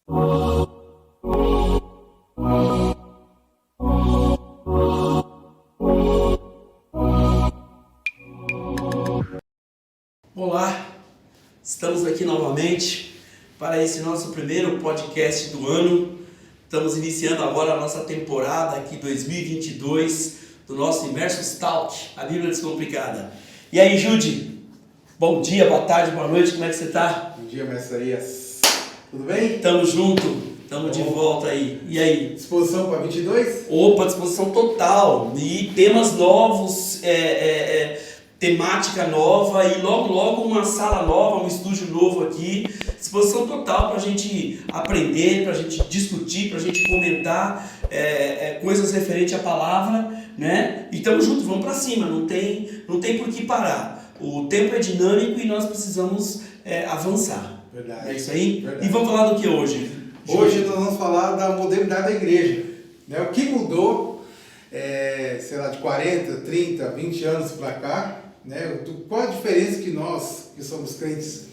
Olá, estamos aqui novamente para esse nosso primeiro podcast do ano. Estamos iniciando agora a nossa temporada aqui 2022 do nosso Imersus Talk, a Bíblia Descomplicada. E aí, Jude? Bom dia, boa tarde, boa noite, como é que você está? Bom dia, mestre Arias. Tudo bem? Tamo junto, tamo de volta aí. E aí? Disposição para 22? Opa, disposição total. E temas novos, temática nova e logo uma sala nova, um estúdio novo aqui. Disposição total para a gente aprender, para a gente discutir, para a gente comentar coisas referentes à palavra, né? E tamo junto, vamos para cima, não tem por que parar. O tempo é dinâmico e nós precisamos avançar. Verdade. É isso aí? Verdade. E vamos falar do que hoje? Hoje nós vamos falar da modernidade da igreja. Né? O que mudou, de 40, 30, 20 anos para cá, né? Qual a diferença que nós, que somos crentes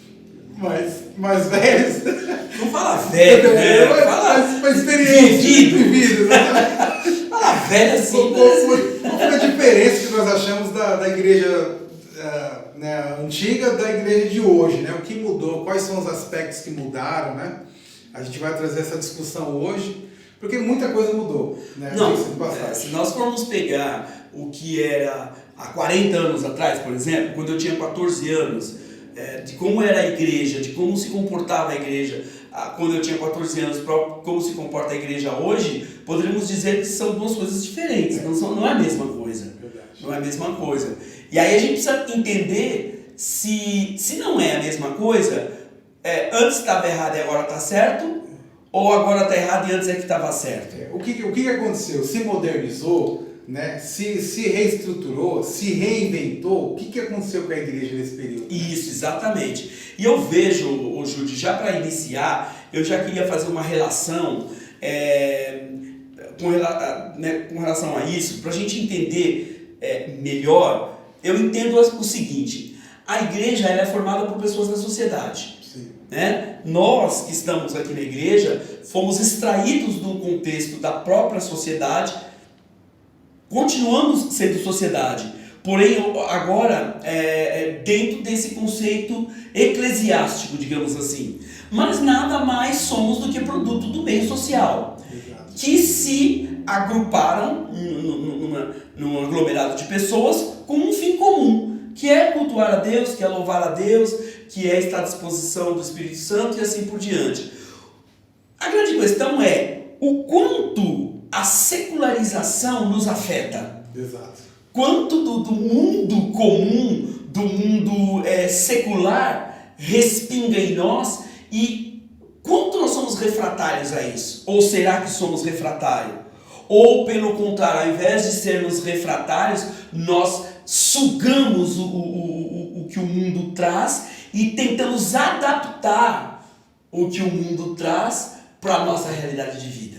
mais velhos... Não fala velho, né? Fala experiência. Vivido, né? Fala velho assim. Qual foi a diferença que nós achamos da igreja antiga da igreja de hoje, né? O que mudou, quais são os aspectos que mudaram, né? A gente vai trazer essa discussão hoje, porque muita coisa mudou, né? Não, se nós formos pegar o que era há 40 anos atrás, por exemplo, quando eu tinha 14 anos, de como era a igreja, de como se comportava a igreja quando eu tinha 14 anos, para como se comporta a igreja hoje, poderíamos dizer que são duas coisas diferentes, não é a mesma coisa. Não é a mesma coisa. E aí a gente precisa entender se não é a mesma coisa, antes estava errado e agora está certo, ou agora está errado e antes é que estava certo. O que aconteceu? Se modernizou, né? Se reestruturou, se reinventou. O que aconteceu com a igreja nesse período? Isso, exatamente. E eu vejo, Júlio, já para iniciar, eu já queria fazer uma relação com relação a isso, para a gente entender melhor. Eu entendo o seguinte: a igreja ela é formada por pessoas da sociedade. Sim. Né? Nós que estamos aqui na igreja fomos extraídos do contexto da própria sociedade, continuamos sendo sociedade, porém agora dentro desse conceito eclesiástico, digamos assim. Mas nada mais somos do que produto do meio social. Exato. Que se agruparam num aglomerado de pessoas com um fim comum, que é cultuar a Deus, que é louvar a Deus, que é estar à disposição do Espírito Santo e assim por diante. A grande questão é o quanto a secularização nos afeta. Exato. Quanto do mundo comum, do mundo secular respinga em nós e quanto nós somos refratários a isso? Ou será que somos refratários? Ou pelo contrário, ao invés de sermos refratários, nós sugamos o que o mundo traz e tentamos adaptar o que o mundo traz para a nossa realidade de vida.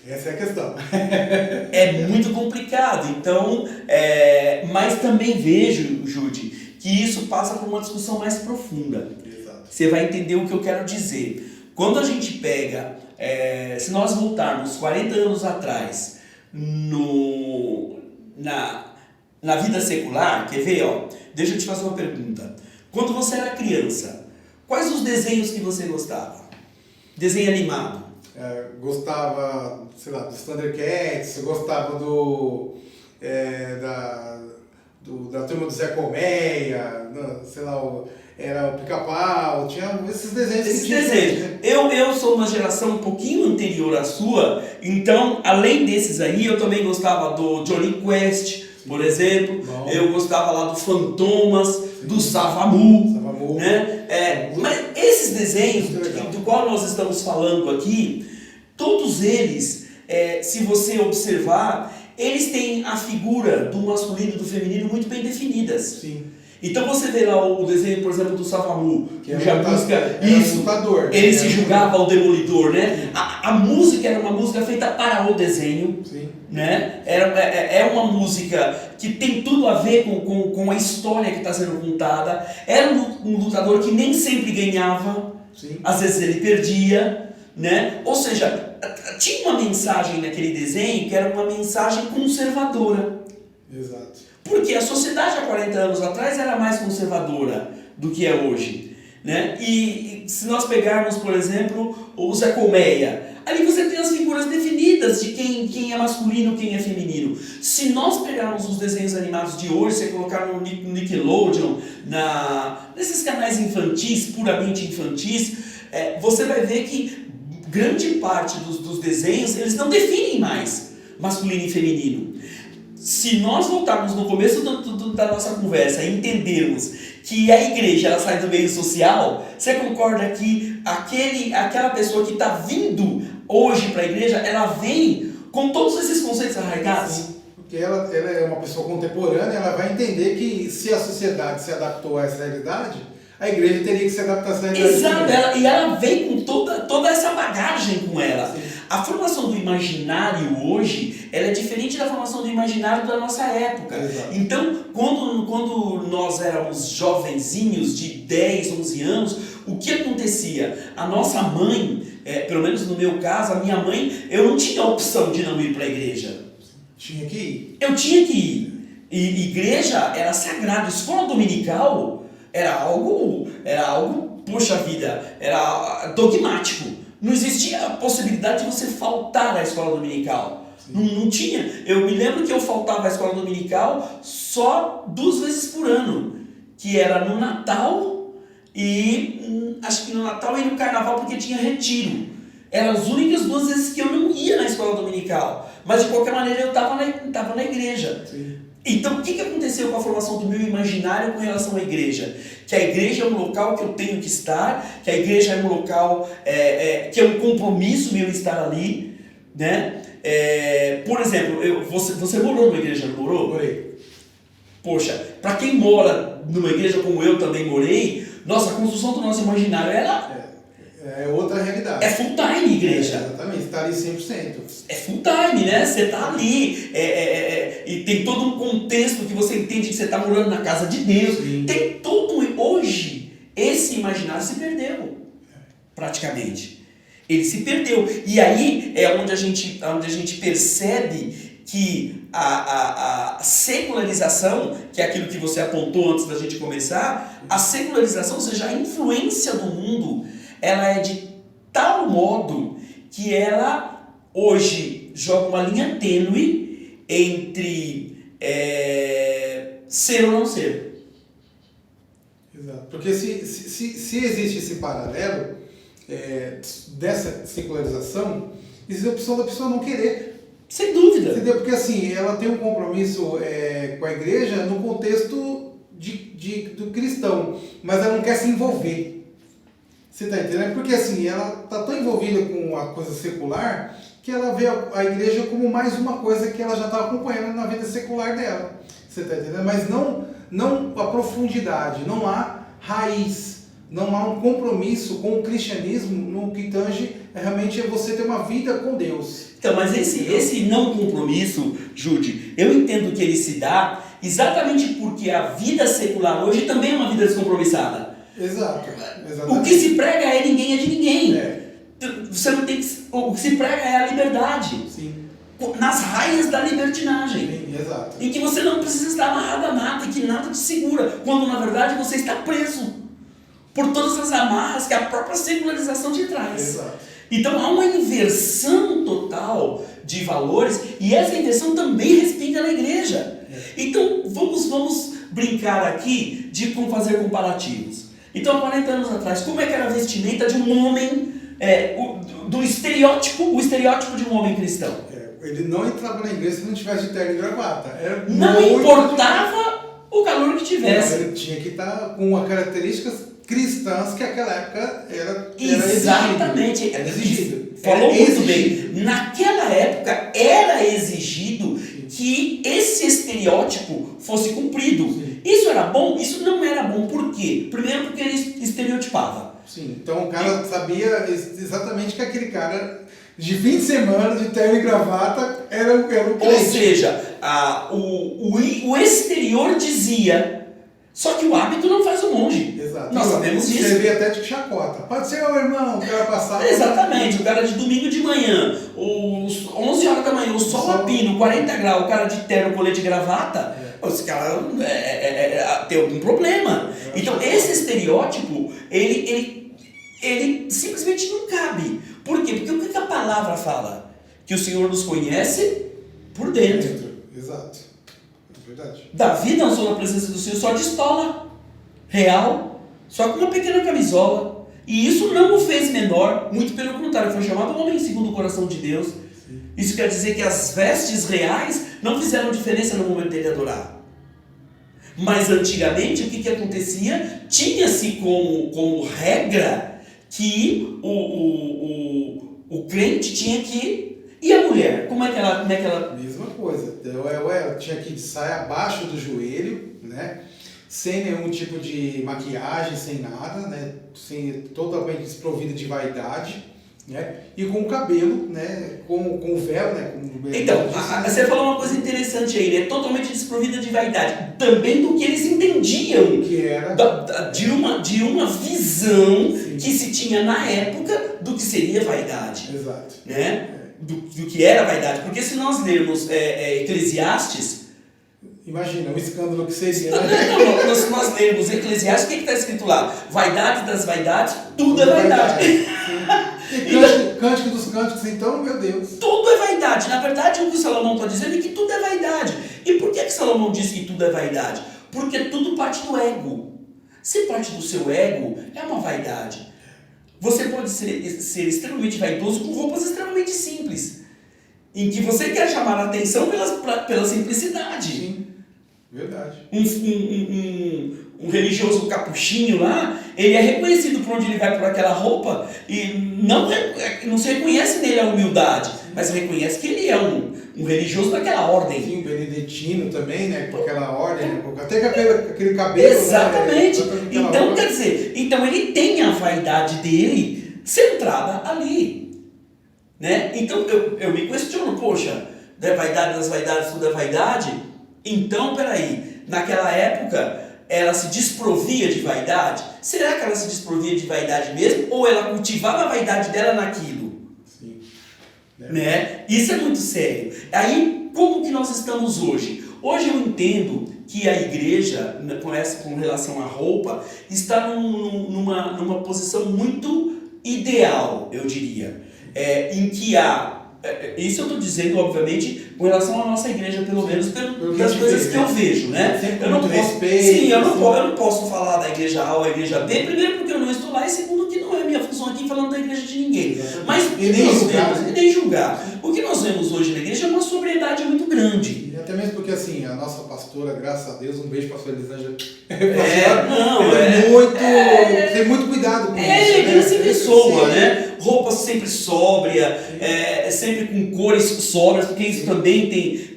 Essa é a questão. É muito complicado, então, mas também vejo, Jude, que isso passa por uma discussão mais profunda. Exato. Você vai entender o que eu quero dizer. Quando a gente pega, se nós voltarmos 40 anos atrás, na vida secular, quer ver? Deixa eu te fazer uma pergunta. Quando você era criança, quais os desenhos que você gostava? Desenho animado. Gostava, dos Thundercats, eu gostava da turma do Zé Colmeia, era o Pica-Pau, tinha esses desenhos. Esses desenhos. Né? Eu sou uma geração um pouquinho anterior à sua, então, além desses aí, eu também gostava do Johnny Quest, por exemplo. Bom. Eu gostava lá do Fantomas, sim, do Savamu. Né? Mas esses desenhos do qual nós estamos falando aqui, todos eles, se você observar, eles têm a figura do masculino e do feminino muito bem definidas. Sim. Então você vê lá o desenho, por exemplo, do Savamu, que lutador. Ele se julgava o demolidor, né? A música era uma música feita para o desenho. Sim. Né? É uma música que tem tudo a ver com a história que está sendo contada. Era um lutador que nem sempre ganhava, Sim. às vezes ele perdia, né? Ou seja, tinha uma mensagem naquele desenho que era uma mensagem conservadora. Exato. Porque a sociedade há 40 anos atrás era mais conservadora do que é hoje, né? E se nós pegarmos, por exemplo, o Zé Colmeia, ali você tem as figuras definidas de quem é masculino, quem é feminino. Se nós pegarmos os desenhos animados de hoje, você colocar no Nickelodeon, nesses canais infantis, puramente infantis, você vai ver que grande parte dos desenhos, eles não definem mais masculino e feminino. Se nós voltarmos no começo da nossa conversa e entendermos que a igreja ela sai do meio social, você concorda que aquela pessoa que está vindo hoje para a igreja, ela vem com todos esses conceitos arraigados? Sim, porque ela é uma pessoa contemporânea, ela vai entender que se a sociedade se adaptou a essa realidade, a igreja teria que se adaptar a essa realidade. Exato, e ela vem com toda essa bagagem com ela. Sim. A formação do imaginário hoje, ela é diferente da formação do imaginário da nossa época. Exato. Então, quando nós éramos jovenzinhos de 10, 11 anos, o que acontecia? A nossa mãe, pelo menos no meu caso, a minha mãe, eu não tinha a opção de não ir para a igreja. Tinha que ir. Eu tinha que ir. E igreja era sagrado. Escola dominical era algo, poxa vida, era dogmático. Não existia a possibilidade de você faltar à escola dominical. Não tinha. Eu me lembro que eu faltava à escola dominical só 2 vezes por ano. Que era no Natal e acho que no Natal e no Carnaval porque tinha retiro. Eram as únicas 2 vezes que eu não ia na escola dominical. Mas de qualquer maneira eu estava na igreja. Sim. Então, o que aconteceu com a formação do meu imaginário com relação à igreja? Que a igreja é um local que eu tenho que estar, que a igreja é um local que é um compromisso meu estar ali, né? Por exemplo, você morou numa igreja, não morou? Morei. Poxa, para quem mora numa igreja como eu também morei, nossa, a construção do nosso imaginário é outra realidade. É full time igreja. Exatamente, está ali 100%. É full time, né? Você está ali e tem todo um contexto que você entende que você está morando na casa de Deus. Sim. Tem todo. Hoje, esse imaginário se perdeu, praticamente. Ele se perdeu. E aí é onde a gente percebe que a secularização, que é aquilo que você apontou antes da gente começar, a secularização, ou seja, a influência do mundo, ela é de tal modo que ela hoje joga uma linha tênue entre ser ou não ser. Exato. Porque se existe esse paralelo dessa secularização, existe a opção da pessoa não querer. Sem dúvida. Entendeu? Porque assim, ela tem um compromisso com a igreja no contexto do cristão, mas ela não quer se envolver. Você está entendendo? Porque assim, ela está tão envolvida com a coisa secular que ela vê a igreja como mais uma coisa que ela já está acompanhando na vida secular dela. Você está entendendo? Mas não a profundidade, não há raiz, não há um compromisso com o cristianismo no que tange realmente você ter uma vida com Deus. Então, mas esse não compromisso, Jude, eu entendo que ele se dá exatamente porque a vida secular hoje também é uma vida descompromissada. Exato. O que se prega é ninguém é de ninguém. Você não tem o que se prega é a liberdade. Sim. Nas raias da libertinagem. Sim, exato. Em que você não precisa estar amarrado a nada e que nada te segura, quando na verdade você está preso por todas as amarras que a própria secularização te traz. Exato. Então há uma inversão total de valores e essa inversão também respinga na igreja. Então vamos brincar aqui de como fazer comparativos. Então há 40 anos atrás, como é que era a vestimenta de um homem, o estereótipo de um homem cristão? Ele não entrava na igreja se não tivesse de terno e gravata. Não importava o calor que tivesse. Ele tinha que estar com as características cristãs que naquela época era exatamente. Era exigido. Falou muito bem. Naquela época era exigido que esse estereótipo fosse cumprido. Sim. Isso era bom? Isso não era bom. Por quê? Primeiro porque ele estereotipava. Sim, então o cara sabia exatamente que aquele cara de fim de semana, de terno e gravata, era o crente. Ou seja, o exterior dizia, Só que o hábito não faz o monge. Exato. Nós sabemos disso. Você vê até de chacota. Pode ser, meu irmão, o cara passar. Exatamente, o cara de domingo de manhã, 11 horas da manhã, o sol a pino, 40 graus, o cara de terno, colete e gravata, esse cara tem algum problema. Então esse estereótipo, ele simplesmente não cabe. Por quê? Porque o que a palavra fala? Que o Senhor nos conhece por dentro. Exato. É verdade. Davi dançou na presença do Senhor só de estola real, só com uma pequena camisola. E isso não o fez menor, muito pelo contrário, foi chamado homem segundo o coração de Deus. Sim. Isso quer dizer que as vestes reais não fizeram diferença no momento dele adorar. Mas antigamente o que acontecia? Tinha-se como regra que o crente tinha que... E a mulher? Como é que ela... Mesma coisa. Eu tinha que sair abaixo do joelho, né? Sem nenhum tipo de maquiagem, sem nada, né? Totalmente desprovida de vaidade, né? E com o cabelo, né? Com o véu, né? Então, você falou uma coisa interessante aí, né? Totalmente desprovida de vaidade. Também do que eles entendiam. Que era... de uma visão, sim, que se tinha na época do que seria vaidade. Exato. Né? Do que era vaidade. Porque se nós lermos Eclesiastes... Imagina, o escândalo que seria. Não, se nós lermos Eclesiastes, o que está escrito lá? Vaidade das vaidades, tudo é vaidade. E cântico dos cânticos, então, meu Deus. Tudo é vaidade. Na verdade, o que Salomão está dizendo é que tudo é vaidade. E por que Salomão diz que tudo é vaidade? Porque tudo parte do ego. Se parte do seu ego, é uma vaidade. Você pode ser extremamente vaidoso com roupas extremamente simples, em que você quer chamar a atenção pela simplicidade. Sim, verdade. Um religioso capuchinho lá, ele é reconhecido por onde ele vai por aquela roupa e não se reconhece nele a humildade, mas reconhece que ele é um religioso daquela ordem. Sim, o beneditino também, né? Com aquela ordem, né? Até com aquele cabelo. Exatamente. Né? Então, quer dizer, ele tem a vaidade dele centrada ali. Né? Então eu me questiono, poxa, vaidade das vaidades, tudo é vaidade? Então, peraí, naquela época ela se desprovia de vaidade? Será que ela se desprovia de vaidade mesmo? Ou ela cultivava a vaidade dela naquilo? Sim. Né? Isso é muito sério. Aí, como que nós estamos hoje? Hoje eu entendo que a igreja, com relação à roupa, está numa posição muito ideal, eu diria. Em que há... Isso eu estou dizendo, obviamente, com relação à nossa igreja, pelo menos das coisas que eu vejo, né? Eu não posso falar da igreja A ou da igreja B, primeiro porque eu não estou lá, e segundo que não é minha função aqui falando da igreja de ninguém. Mas nem julgar. O que nós vemos hoje na igreja é uma sobriedade muito grande. E até mesmo porque, assim, a nossa pastora, graças a Deus, um beijo para a pastora Elisângela. Tem muito cuidado com isso. Ele se pessoa, né? Roupa sempre sóbria, sempre com cores sóbrias, porque isso também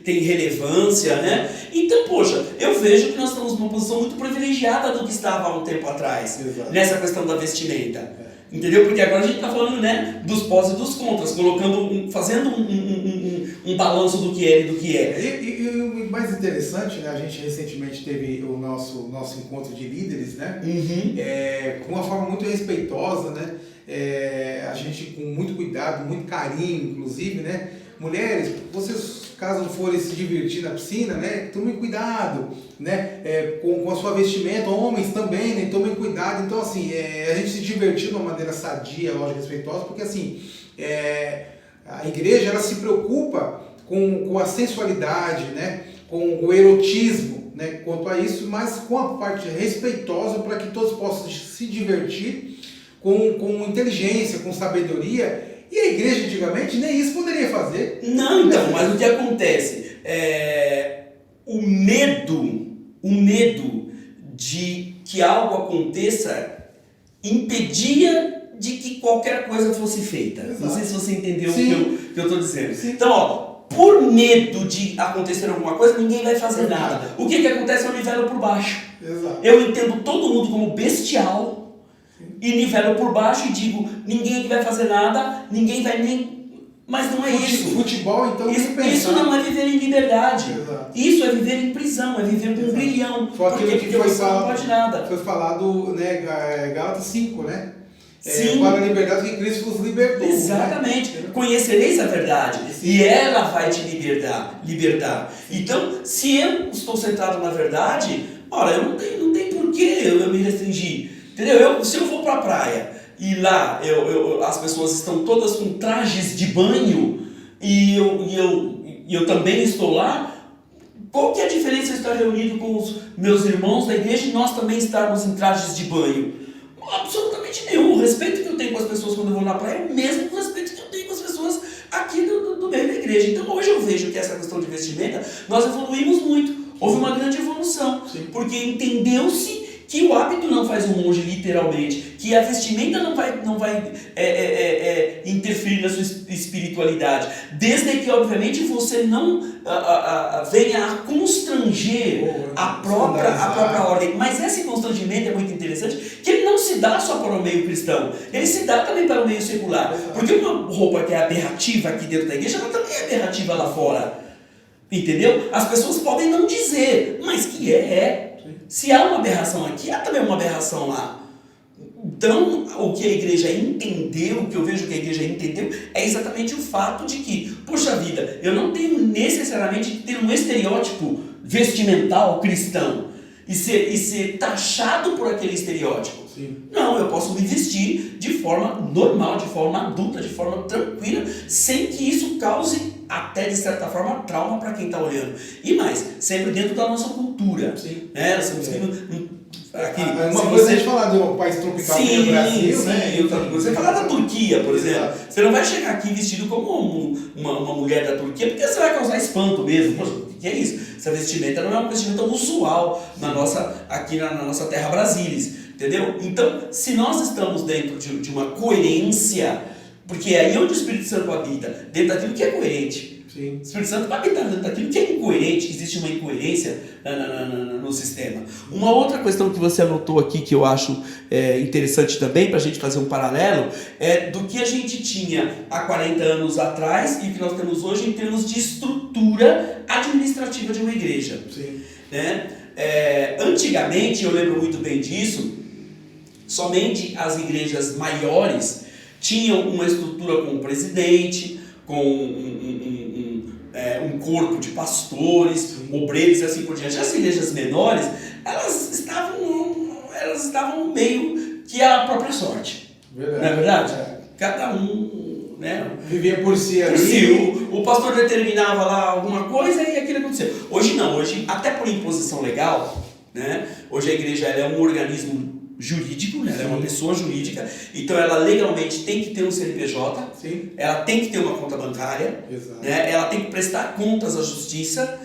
tem relevância, né? Então, poxa, eu vejo que nós estamos numa posição muito privilegiada do que estava há um tempo atrás. Exato. Nessa questão da vestimenta. Entendeu? Porque agora a gente está falando, né, dos pós e dos contras, fazendo um balanço do que é e do que é. E o mais interessante, né, a gente recentemente teve o nosso encontro de líderes, né? Com uma forma muito respeitosa, né? A gente com muito cuidado, muito carinho, inclusive, né? Mulheres, vocês, caso forem se divertir na piscina, né? Tomem cuidado, né? Com a sua vestimenta. Homens também, né? Tomem cuidado. Então, assim, a gente se divertiu de uma maneira sadia, lógica, respeitosa, porque, assim, a igreja, ela se preocupa com a sensualidade, né? Com o erotismo, né? Quanto a isso, mas com a parte respeitosa para que todos possam se divertir com inteligência, com sabedoria. E a igreja, antigamente, nem isso poderia fazer. Não, então, mas o que acontece? O medo de que algo aconteça impedia de que qualquer coisa fosse feita. Exato. Não sei se você entendeu o que eu estou dizendo. Sim. Então, por medo de acontecer alguma coisa, ninguém vai fazer nada. O que acontece? Eu nivelo por baixo. Exato. Eu entendo todo mundo como bestial e nivelo por baixo e digo, ninguém vai fazer nada, ninguém vai nem Mas não é isso. Futebol, então, isso não é viver em liberdade. Exato. Isso é viver em prisão, é viver com um grilhão. Foi aquilo que foi você não pode nada. Foi falado, né, Gálatas 5, né? Sim. Para a liberdade que Cristo vos libertou. Exatamente. Né? Conhecereis a verdade. Sim. E ela vai te libertar. Então, se eu estou centrado na verdade, ora, eu não tem por que eu me restringir. Entendeu? Se eu vou para a praia e lá as pessoas estão todas com trajes de banho e eu também estou lá, qual que é a diferença eu estar reunido com os meus irmãos da igreja e nós também estarmos em trajes de banho? Absolutamente nenhum. O respeito que eu tenho com as pessoas quando eu vou na praia é o mesmo respeito que eu tenho com as pessoas aqui do meio da igreja. Então hoje eu vejo que essa questão de vestimenta, nós evoluímos muito. Houve uma grande evolução. Sim. Porque entendeu-se que o hábito não faz um monge literalmente, que a vestimenta não vai interferir na sua espiritualidade, desde que obviamente você não venha a constranger a própria ordem. Mas esse constrangimento é muito interessante, que ele não se dá só para o meio cristão, ele se dá também para o meio secular, porque uma roupa que é aberrativa aqui dentro da igreja, ela também é aberrativa lá fora, entendeu? As pessoas podem não dizer, mas que é. Se há uma aberração aqui, há também uma aberração lá. Então, o que a igreja entendeu, o que eu vejo que a igreja entendeu, é exatamente o fato de que, poxa vida, eu não tenho necessariamente que ter um estereótipo vestimental cristão e ser taxado por aquele estereótipo. Sim. Não, eu posso me vestir de forma normal, de forma adulta, de forma tranquila, sem que isso cause até de certa forma trauma para quem está olhando. E mais, sempre dentro da nossa cultura. Sim. Né? Nós temos aqui, uma coisa a gente falar do país tropical que é o Brasil, sim, né? Você falar da Turquia, por exemplo. Exato. Você não vai chegar aqui vestido como uma mulher da Turquia, porque você vai causar espanto mesmo. Poxa, o que é isso? Essa vestimenta não é uma vestimenta usual aqui na nossa terra Brasilis. Entendeu? Então, se nós estamos dentro de uma coerência, porque é aí onde o Espírito Santo habita, dentro daquilo que é coerente. Sim. O Espírito Santo vai habitar dentro daquilo que é incoerente, existe uma incoerência no sistema. Uma outra questão que você anotou aqui, que eu acho interessante também, para a gente fazer um paralelo, é do que a gente tinha há 40 anos atrás e o que nós temos hoje em termos de estrutura administrativa de uma igreja. Sim. Né? Antigamente, eu lembro muito bem disso, somente as igrejas maiores tinham uma estrutura com um presidente, com um corpo de pastores, obreiros e assim por diante. As igrejas menores, elas estavam meio que à própria sorte. Verdade. Não é verdade? Cada um, né, vivia por si ali. por si. O pastor determinava lá alguma coisa e aquilo aconteceu. Hoje não, hoje até por imposição legal, né? Hoje a igreja ela é um organismo jurídico, né? Ela é uma pessoa jurídica, então ela legalmente tem que ter um CNPJ, Sim. ela tem que ter uma conta bancária, né? Ela tem que prestar contas à justiça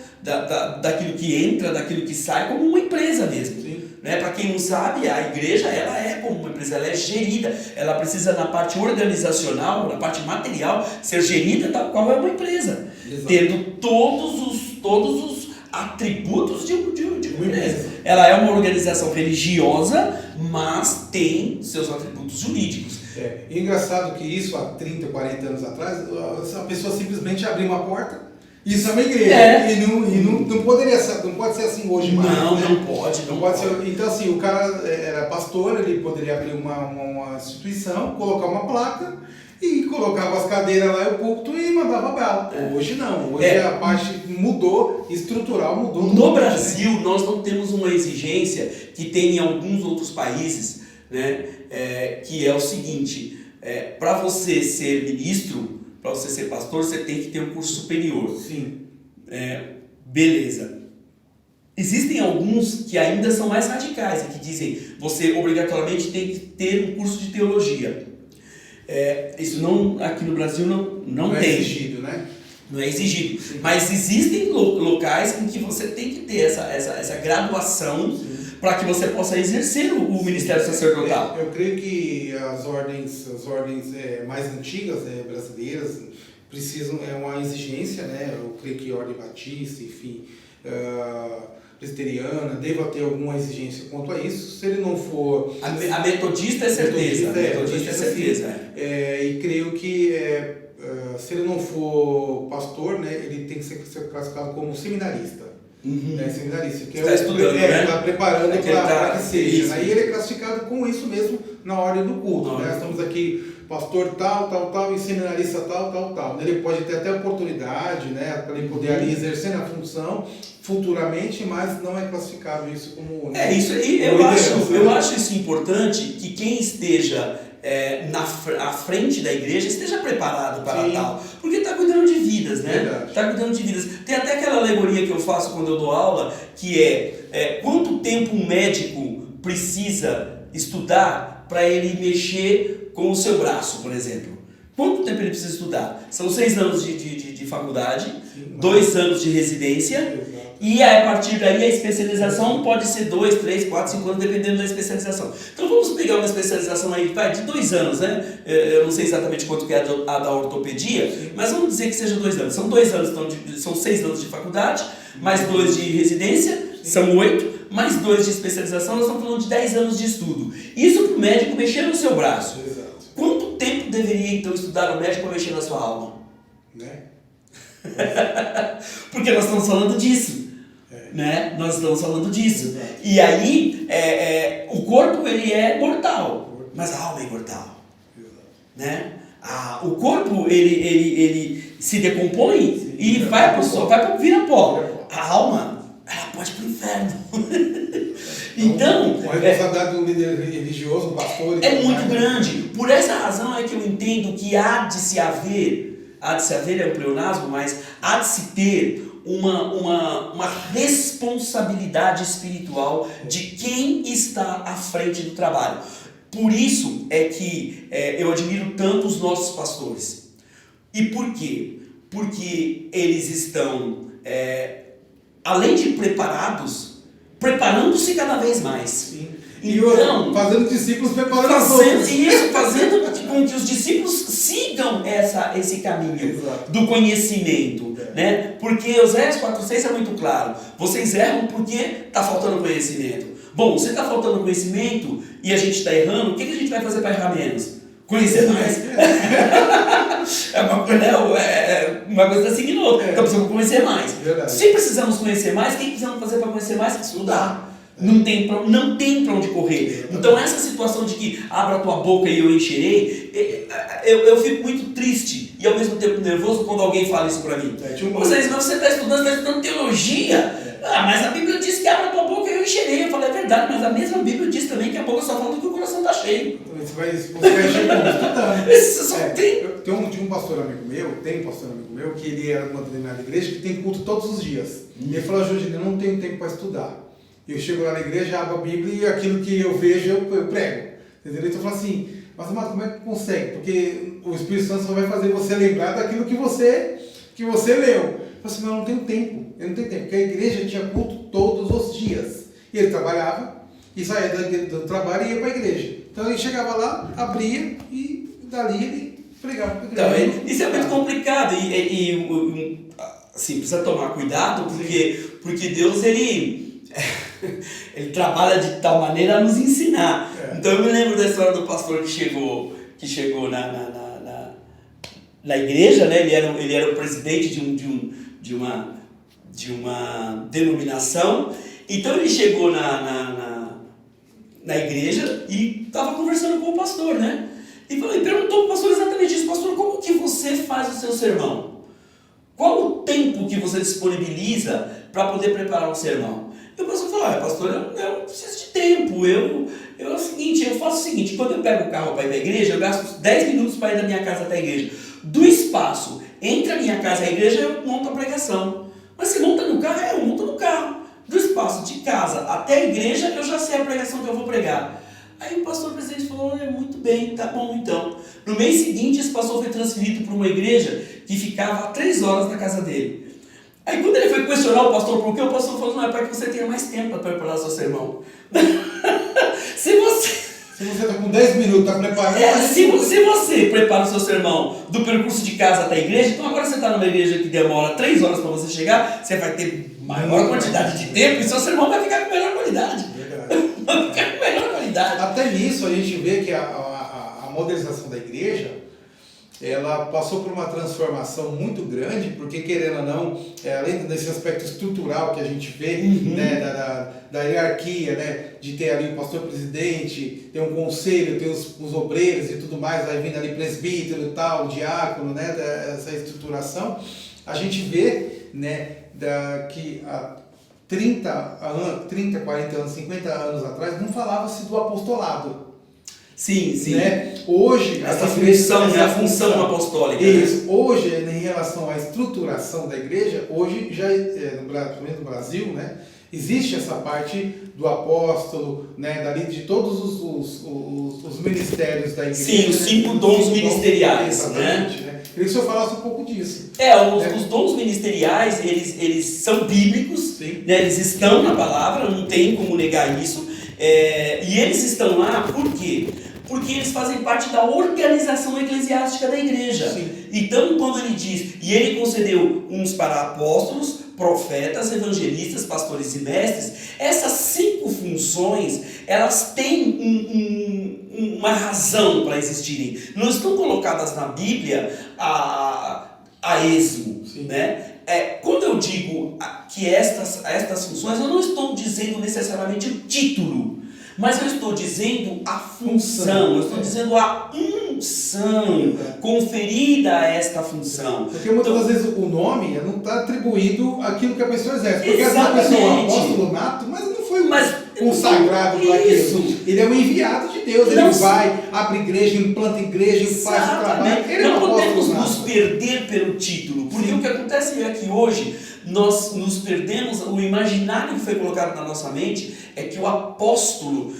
daquilo que entra, daquilo que sai, como uma empresa mesmo. Né? Para quem não sabe, a igreja ela é como uma empresa, ela é gerida, ela precisa na parte organizacional, na parte material, ser gerida tal qual é uma empresa, tendo todos os atributos de uma empresa. Ela é uma organização religiosa, mas tem seus atributos jurídicos. E engraçado que isso há 30, 40 anos atrás, a pessoa simplesmente abria uma porta, isso é uma igreja. E não poderia ser, não pode ser assim hoje mais. Não, né? não pode. Ser. Então assim, o cara era pastor, ele poderia abrir uma instituição, colocar uma placa e colocava as cadeiras lá e o púlpito e mandava bala. Hoje não, hoje a parte mudou, estrutural mudou. No Brasil, nós não temos uma exigência que tem em alguns outros países, né? Que é o seguinte, para você ser ministro, para você ser pastor, você tem que ter um curso superior. Sim. Beleza. Existem alguns que ainda são mais radicais e que dizem você obrigatoriamente tem que ter um curso de teologia. Isso não, aqui no Brasil não tem. É exigido, né? Não é exigido. Sim. Mas existem locais em que você tem que ter essa graduação para que você possa exercer o ministério sacerdotal. Eu creio que as ordens mais antigas, brasileiras, precisam, uma exigência, né? Eu creio que a ordem batista, enfim, presbiteriana, deva ter alguma exigência quanto a isso. Se ele não for... A metodista é certeza. Metodista é certeza. E creio que se ele não for pastor, né, ele tem que ser classificado como seminarista. Né, seminarista, que está estudando, né? Está preparando para que seja. Isso. Aí ele é classificado com isso mesmo na ordem do culto. Né? Estamos aqui, pastor tal, e seminarista tal. Ele pode ter até oportunidade, né, para ele poder ali exercer a função futuramente, mas não é classificado isso como... É isso aí, eu acho isso importante, que quem esteja à frente da igreja esteja preparado para tal, porque está cuidando de vidas, né? Está cuidando de vidas. Tem até aquela alegoria que eu faço quando eu dou aula, que quanto tempo um médico precisa estudar para ele mexer com o seu braço, por exemplo. Quanto tempo ele precisa estudar? São 6 anos de faculdade, 2 anos de residência, e a partir daí a especialização pode ser 2, 3, 4, 5 anos, dependendo da especialização. Então vamos pegar uma especialização aí de 2 anos, né? Eu não sei exatamente quanto que é a da ortopedia, mas vamos dizer que seja 2 anos. São 2 anos, são 6 anos de faculdade, mais 2 de residência, são 8, mais 2 de especialização, nós estamos falando de 10 anos de estudo. Isso para o médico mexer no seu braço. Quanto tempo deveria então estudar o médico para mexer na sua alma? Né? Porque nós estamos falando disso. Né? Nós estamos falando disso. E aí, o corpo ele é mortal, mas a alma é imortal. Né? O corpo ele se decompõe e vai para o sol, vira pó. A alma, ela pode ir para o inferno. Então, a responsabilidade do líder religioso, do pastor, é muito grande. Por essa razão é que eu entendo que há de se haver é um pleonasmo, mas há de se ter uma responsabilidade espiritual de quem está à frente do trabalho. Por isso é que eu admiro tanto os nossos pastores. E por quê? Porque eles estão, além de preparando-se cada vez mais. Sim. Então, fazendo discípulos, preparando os outros. Isso, fazendo com que os discípulos sigam esse caminho do conhecimento. Né? Porque Oséias 4,6 é muito claro. Vocês erram porque está faltando conhecimento. Bom, se está faltando conhecimento e a gente está errando, o que a gente vai fazer para errar menos? Conhecer mais. Uma coisa está seguindo outra. Então precisamos conhecer mais. Verdade. Se precisamos conhecer mais, o que precisamos fazer para conhecer mais? Estudar. Não tem para onde correr. Então essa situação de que abra a tua boca e eu encherei, eu fico muito triste e ao mesmo tempo nervoso quando alguém fala isso para mim. Você está estudando teologia. Mas a Bíblia diz que abra a tua boca e eu encherei. Eu falei, é verdade, mas a mesma Bíblia diz também que a boca só fala do que o coração está cheio. Você vai encher como? Estudando. Tinha um pastor amigo meu, que ele era de uma determinada igreja que tem culto todos os dias. Ele falou, Jorginho, eu não tenho tempo para estudar. Eu chego lá na igreja, abro a Bíblia e aquilo que eu vejo eu prego. Entendeu? Então eu falo assim, mas amado, como é que consegue? Porque o Espírito Santo só vai fazer você lembrar daquilo que você leu. Eu falo assim, mas eu não tenho tempo. Porque a igreja tinha culto todos os dias. E ele trabalhava e saía do trabalho e ia para a igreja. Então ele chegava lá, abria e dali ele pregava para a igreja. Então, isso é muito complicado e assim, precisa tomar cuidado porque Deus ele trabalha de tal maneira a nos ensinar. Então eu me lembro da história do pastor que chegou na igreja, né? Ele era o presidente de uma denominação. Então ele chegou na igreja e estava conversando com o pastor, né? E perguntou para o pastor exatamente isso: pastor, como que você faz o seu sermão? Qual o tempo que você disponibiliza para poder preparar um sermão? E o pastor falou, pastor, eu preciso de tempo, eu faço o seguinte, quando eu pego o carro para ir para a igreja, eu gasto 10 minutos para ir da minha casa até a igreja. Do espaço entre a minha casa e a igreja, eu monto a pregação. Mas se monta no carro, eu monto no carro. Do espaço de casa até a igreja, eu já sei a pregação que eu vou pregar. Aí o pastor presidente falou, muito bem, tá bom então. No mês seguinte, esse pastor foi transferido para uma igreja que ficava a 3 horas da casa dele. Aí quando ele foi questionar o pastor por quê, o pastor falou, não, é para que você tenha mais tempo para preparar seu sermão. Se você está com 10 minutos, está preparando... Se você prepara o seu sermão do percurso de casa até a igreja, então agora você está numa igreja que demora 3 horas para você chegar, você vai ter maior quantidade de tempo e seu sermão vai ficar com melhor qualidade. Vai ficar com melhor qualidade. Até nisso a gente vê que a modernização da igreja, ela passou por uma transformação muito grande, porque querendo ou não, além desse aspecto estrutural que a gente vê, né, da hierarquia, né, de ter ali o pastor-presidente, ter um conselho, ter os obreiros e tudo mais, vai vindo ali presbítero e tal, diácono, né, essa estruturação, a gente vê, né, que há 30, 40 anos, 50 anos atrás, não falava-se do apostolado. Sim, sim. Né? Hoje, essa função, né? A função apostólica. Isso. Né? Hoje, em relação à estruturação da igreja, hoje já, no Brasil, né, existe essa parte do apóstolo, né, dali de todos os ministérios da igreja. Sim, os 5 dons ministeriais. Né? Queria que o senhor falasse um pouco disso. Os dons ministeriais, eles são bíblicos, né? Eles estão na palavra, não tem como negar isso. E eles estão lá por quê? Porque eles fazem parte da organização eclesiástica da igreja. Sim. Então, quando ele diz, e ele concedeu uns para apóstolos, profetas, evangelistas, pastores e mestres, essas 5 funções, elas têm uma razão para existirem. Não estão colocadas na Bíblia a esmo, né? Quando eu digo que estas funções, eu não estou dizendo necessariamente o título, mas eu estou dizendo a função, eu estou dizendo a unção conferida a esta função. Porque muitas das vezes o nome não está atribuído àquilo que a pessoa exerce. Porque essa pessoa é um apóstolo nato, mas não foi consagrado para aquilo. Ele é um enviado de Deus, ele vai, abre igreja, implanta igreja, faz o trabalho. Ele não podemos nos perder pelo título, porque o que acontece é que hoje nós nos perdemos, o imaginário que foi colocado na nossa mente é que o apóstolo,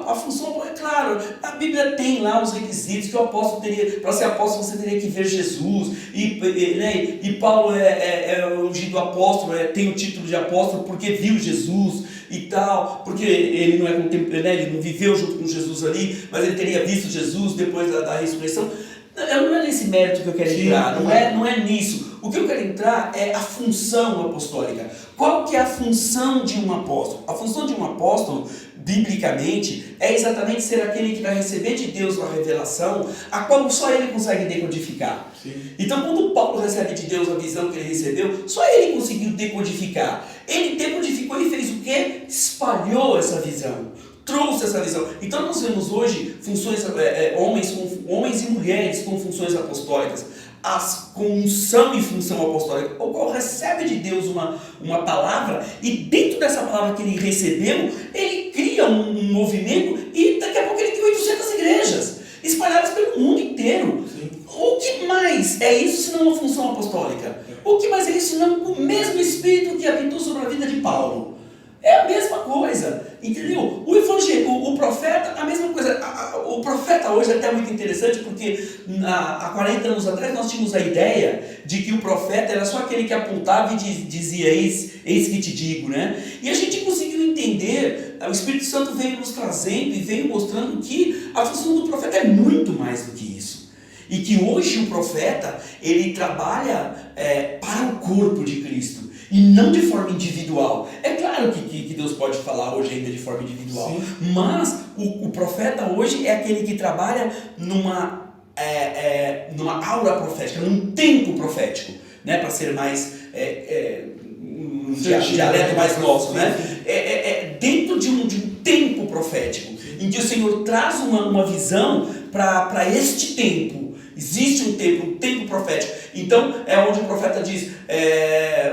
a função, é claro, a Bíblia tem lá os requisitos que o apóstolo teria, para ser apóstolo você teria que ver Jesus, e Paulo é ungido apóstolo, tem o título de apóstolo porque viu Jesus e tal, porque ele não é contemporâneo, ele não viveu junto com Jesus ali, mas ele teria visto Jesus depois da ressurreição. Não é nesse mérito que eu quero entrar, não é nisso. O que eu quero entrar é a função apostólica. Qual que é a função de um apóstolo? A função de um apóstolo, biblicamente, é exatamente ser aquele que vai receber de Deus uma revelação, a qual só ele consegue decodificar. Sim. Então, quando Paulo recebe de Deus a visão que ele recebeu, só ele conseguiu decodificar. Ele decodificou e fez o quê? Espalhou essa visão. Trouxe essa visão. Então nós vemos hoje funções, homens e mulheres com funções apostólicas, com unção e função apostólica, o qual recebe de Deus uma palavra, e dentro dessa palavra que ele recebeu, ele cria um movimento, e daqui a pouco ele tem 800 igrejas espalhadas pelo mundo inteiro. Sim. O que mais é isso senão uma função apostólica? O que mais é isso senão o mesmo Espírito que habitou sobre a vida de Paulo? É a mesma coisa, entendeu? O profeta, a mesma coisa. O profeta hoje é até muito interessante, porque há 40 anos atrás nós tínhamos a ideia de que o profeta era só aquele que apontava e dizia, eis que te digo, né? E a gente conseguiu entender, o Espírito Santo veio nos trazendo e veio mostrando que a função do profeta é muito mais do que isso. E que hoje o profeta, ele trabalha para o corpo de Cristo. E não de forma individual. É claro que Deus pode falar hoje ainda de forma individual. Sim. Mas o profeta hoje é aquele que trabalha numa aura profética, num tempo profético, né? Para ser mais um dialeto mais nosso, né? Dentro de um tempo profético, em que o Senhor traz uma visão para este tempo. Existe um tempo profético. Então, é onde o profeta diz,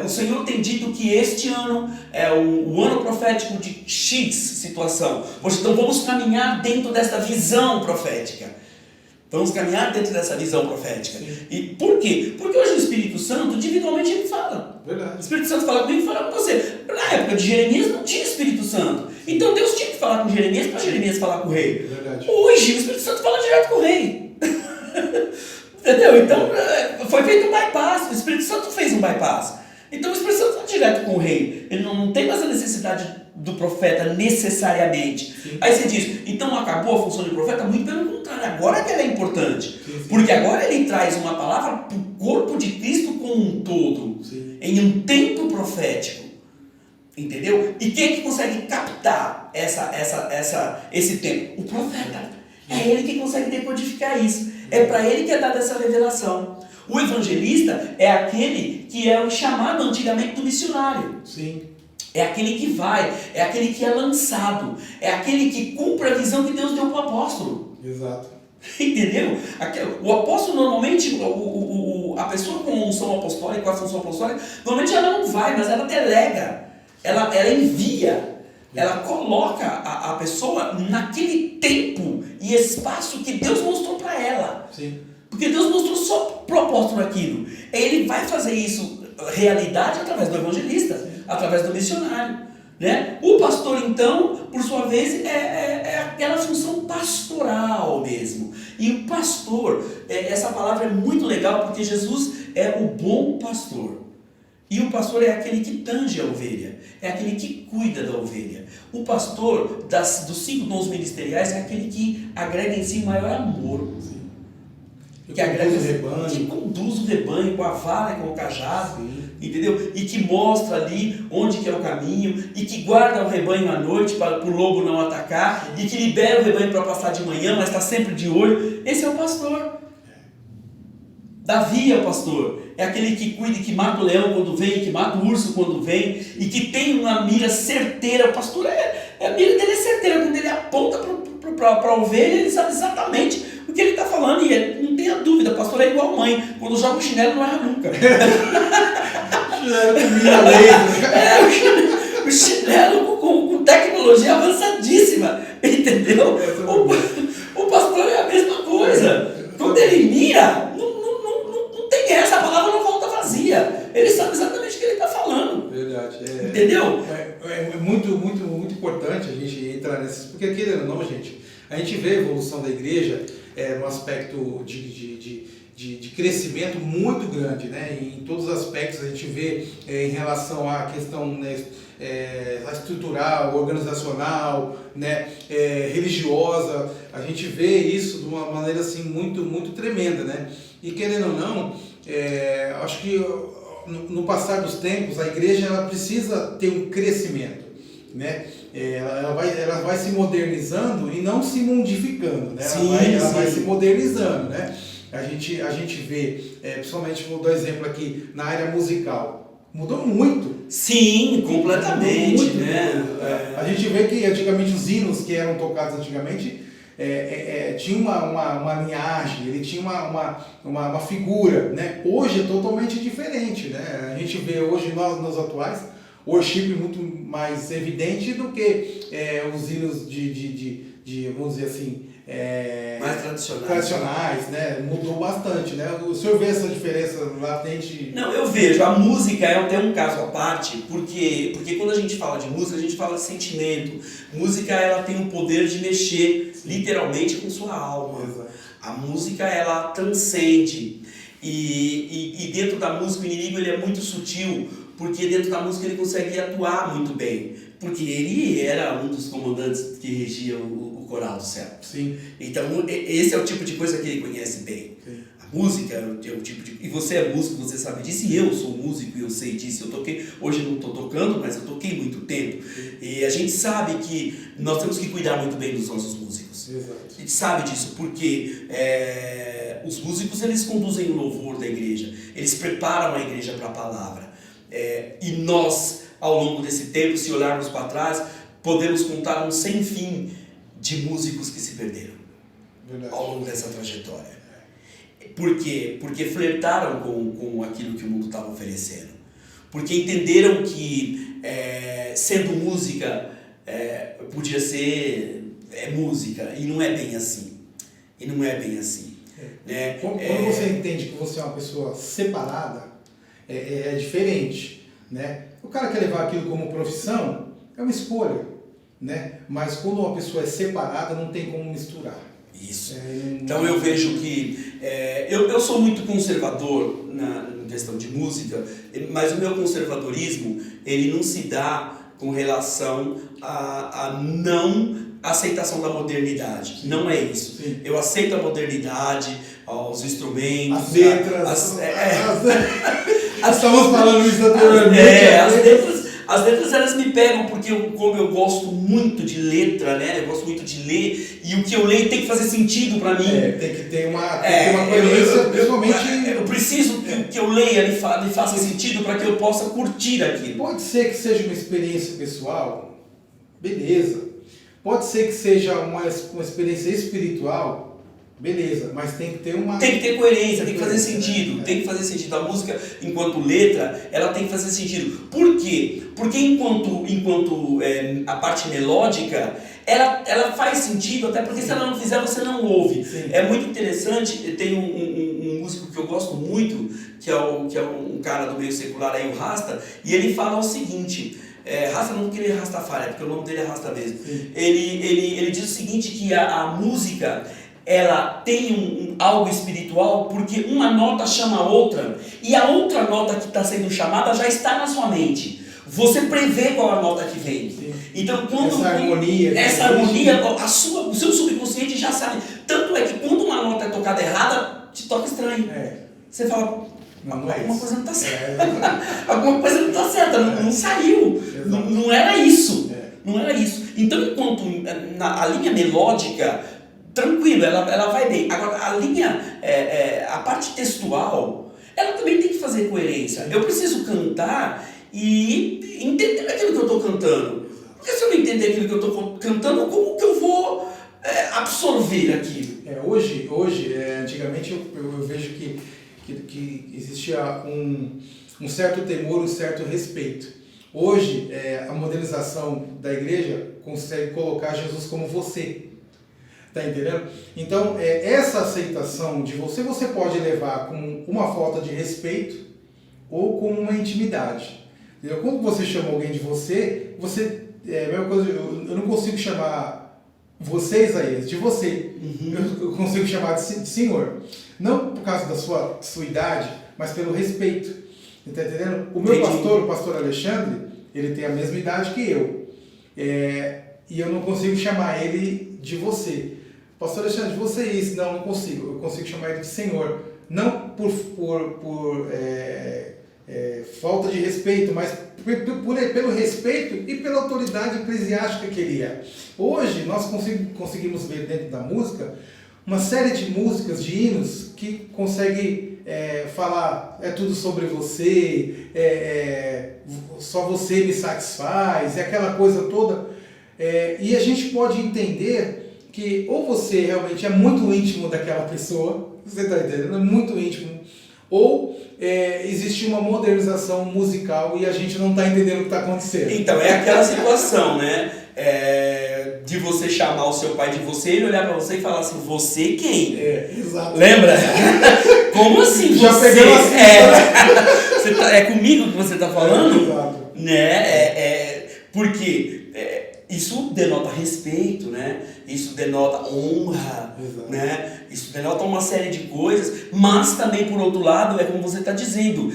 o Senhor tem dito que este ano é o ano profético de X situação. Então, vamos caminhar dentro dessa visão profética. Vamos caminhar dentro dessa visão profética. Sim. E por quê? Porque hoje o Espírito Santo, individualmente, ele fala. Verdade. O Espírito Santo fala comigo e fala com você. Na época de Jeremias não tinha Espírito Santo. Então, Deus tinha que falar com Jeremias para Jeremias falar com o rei. Verdade. Hoje, o Espírito Santo fala direto com o rei. Entendeu? Então foi feito um bypass. O Espírito Santo fez um bypass. Então o Espírito Santo está direto com o rei. Ele não tem mais a necessidade do profeta necessariamente. Sim. Aí você diz, então acabou a função de profeta? Muito pelo contrário, agora que ela é importante. Sim. Porque agora ele traz uma palavra para o corpo de Cristo como um todo. Sim. Em um tempo profético. Entendeu? E quem é que consegue captar esse tempo? O profeta. É ele que consegue decodificar isso. É para ele que é dada essa revelação. O evangelista é aquele que é o chamado antigamente do missionário. Sim. É aquele que vai, é aquele que é lançado, é aquele que cumpre a visão que Deus deu para o apóstolo. Exato. Entendeu? O apóstolo normalmente, a pessoa com unção apostólica, com a função apostólica, normalmente ela não vai, mas ela delega, ela envia, ela coloca a pessoa naquele tempo e espaço que Deus mostrou para ela. Sim. Porque Deus mostrou só pro apóstolo aquilo. Ele vai fazer isso realidade através do evangelista, através do missionário. Né? O pastor, então, por sua vez, é aquela função pastoral mesmo. E o pastor, essa palavra é muito legal porque Jesus é o bom pastor. E o pastor é aquele que tange a ovelha, é aquele que cuida da ovelha. O pastor dos 5 dons ministeriais é aquele que agrega em si maior amor. Que conduz o rebanho com a vara e com o cajado. Sim. Entendeu? E que mostra ali onde que é o caminho, e que guarda o rebanho à noite para o lobo não atacar, e que libera o rebanho para passar de manhã, mas está sempre de olho. Esse é o pastor. Davi é o pastor. É aquele que cuida e que mata o leão quando vem, que mata o urso quando vem, e que tem uma mira certeira. O pastor, a mira dele é certeira. Quando ele aponta para a ovelha, ele sabe exatamente o que ele está falando, e não tenha dúvida, o pastor é igual mãe. Quando joga o chinelo, não erra nunca. O chinelo com tecnologia avançadíssima, entendeu? O pastor é a mesma coisa. Quando ele mira, não tem essa, a palavra não volta vazia. Ele sabe exatamente o que ele está falando. Verdade. Entendeu? É muito importante a gente entrar nesses, porque querendo ou não, gente, a gente vê a evolução da igreja no aspecto de crescimento muito grande, né? Em todos os aspectos a gente vê em relação à questão, né, estrutural, organizacional, né, religiosa, a gente vê isso de uma maneira assim muito tremenda, né? E querendo ou não, acho que no passar dos tempos a igreja ela precisa ter um crescimento, né? Ela vai se modernizando e não se mundificando, né? Ela vai se modernizando, né? A gente vê, principalmente vou dar um exemplo aqui, na área musical, mudou muito. Sim, completamente, muito, né? A gente vê que antigamente os hinos que eram tocados antigamente tinha uma linhagem, ele tinha uma figura, né? Hoje é totalmente diferente, né? A gente vê hoje nos atuais worship muito mais evidente do que os hinos vamos dizer assim, mais tradicionais, né? Mudou bastante, né? O senhor vê essa diferença latente? Não, eu vejo. A música é até um caso à parte, porque quando a gente fala de música, a gente fala de sentimento. Música, ela tem o poder de mexer literalmente com sua alma. Exato. A música, ela transcende. E dentro da música, o inimigo ele é muito sutil, porque dentro da música ele consegue atuar muito bem. Porque ele era um dos comandantes que regia o coral do céu. Sim. Então, esse é o tipo de coisa que ele conhece bem. Sim. A música é o tipo de... E você é músico, você sabe disso, e eu sou músico e eu sei disso. Eu toquei, hoje não estou tocando, mas eu toquei muito tempo. Sim. E a gente sabe que nós temos que cuidar muito bem dos nossos músicos. Exato. A gente sabe disso, porque os músicos, eles conduzem o louvor da igreja. Eles preparam a igreja para a palavra. E nós, ao longo desse tempo, se olharmos para trás, podemos contar um sem fim de músicos que se perderam. Verdade. Ao longo dessa trajetória. Por quê? Porque flertaram com aquilo que o mundo estava oferecendo. Porque entenderam que sendo música podia ser música, e não é bem assim. Né? Quando você entende que você é uma pessoa separada, é diferente, né? O cara quer levar aquilo como profissão, é uma escolha, né? Mas quando uma pessoa é separada, não tem como misturar. Isso. Então eu vejo que eu sou muito conservador na questão de música, mas o meu conservadorismo ele não se dá com relação a não aceitação da modernidade. Sim. Não é isso. Sim. Eu aceito a modernidade, os instrumentos, as letras. Estamos falando isso anteriormente. As letras elas me pegam porque como eu gosto muito de letra, né? Eu gosto muito de ler e o que eu leio tem que fazer sentido para mim. Tem que ter uma coerência, principalmente. Eu preciso que o que eu leia me faça sentido para que eu possa curtir aquilo. Pode ser que seja uma experiência pessoal, beleza. Pode ser que seja uma experiência espiritual. Beleza, mas tem que ter uma... Tem que ter coerência, tem que fazer sentido, tem que fazer sentido. A música, enquanto letra, ela tem que fazer sentido. Por quê? Porque enquanto a parte melódica, ela faz sentido, até porque se ela não fizer, você não ouve. Sim. É muito interessante, tem um músico que eu gosto muito, que é um cara do meio secular aí, o Rasta, e ele fala o seguinte... Rasta não porque ele é Rastafari, porque o nome dele é Rasta mesmo. Ele diz o seguinte, que a música... ela tem algo espiritual porque uma nota chama a outra e a outra nota que está sendo chamada já está na sua mente. Você prevê qual a nota que vem. Sim. Então, quando essa harmonia, o seu subconsciente já sabe. Tanto é que quando uma nota é tocada errada, te toca estranho. Você fala, alguma coisa não está certa. Alguma coisa não está certa, não saiu. Não era isso. Não era isso. Então, enquanto a linha melódica tranquilo, ela vai bem. Agora, a linha, a parte textual, ela também tem que fazer coerência. Eu preciso cantar e entender aquilo que eu estou cantando. Porque se eu não entender aquilo que eu estou cantando, como que eu vou absorver aquilo? Hoje antigamente eu vejo que existia um certo temor, um certo respeito. Hoje, a modernização da igreja consegue colocar Jesus como você. Tá entendendo? Então, essa aceitação de você pode levar como uma falta de respeito ou como uma intimidade. Entendeu? Quando você chama alguém de você, a mesma coisa, eu não consigo chamar você, Isaías, de você. Eu consigo chamar de senhor. Não por causa da sua idade, mas pelo respeito. Tá entendendo? O meu pastor, o pastor Alexandre, ele tem a mesma idade que eu. E eu não consigo chamar ele de você. Pastor Alexandre, você é isso? Não consigo. Eu consigo chamar ele de Senhor. Não por falta de respeito, mas pelo respeito e pela autoridade eclesiástica que ele é. Hoje, nós conseguimos ver dentro da música uma série de músicas, de hinos, que conseguem falar, tudo sobre você, só você me satisfaz, aquela coisa toda. E a gente pode entender que ou você realmente é muito íntimo daquela pessoa, você está entendendo? É muito íntimo, ou existe uma modernização musical e a gente não está entendendo o que está acontecendo. Então, é aquela situação, né? De você chamar o seu pai de você, ele olhar para você e falar assim, você quem? Exato. Lembra? Como assim Já você? pegou assim, É comigo que você está falando? Exato. Né? Porque isso denota respeito, né? Isso denota honra, né? Isso denota uma série de coisas, mas também, por outro lado, é como você está dizendo,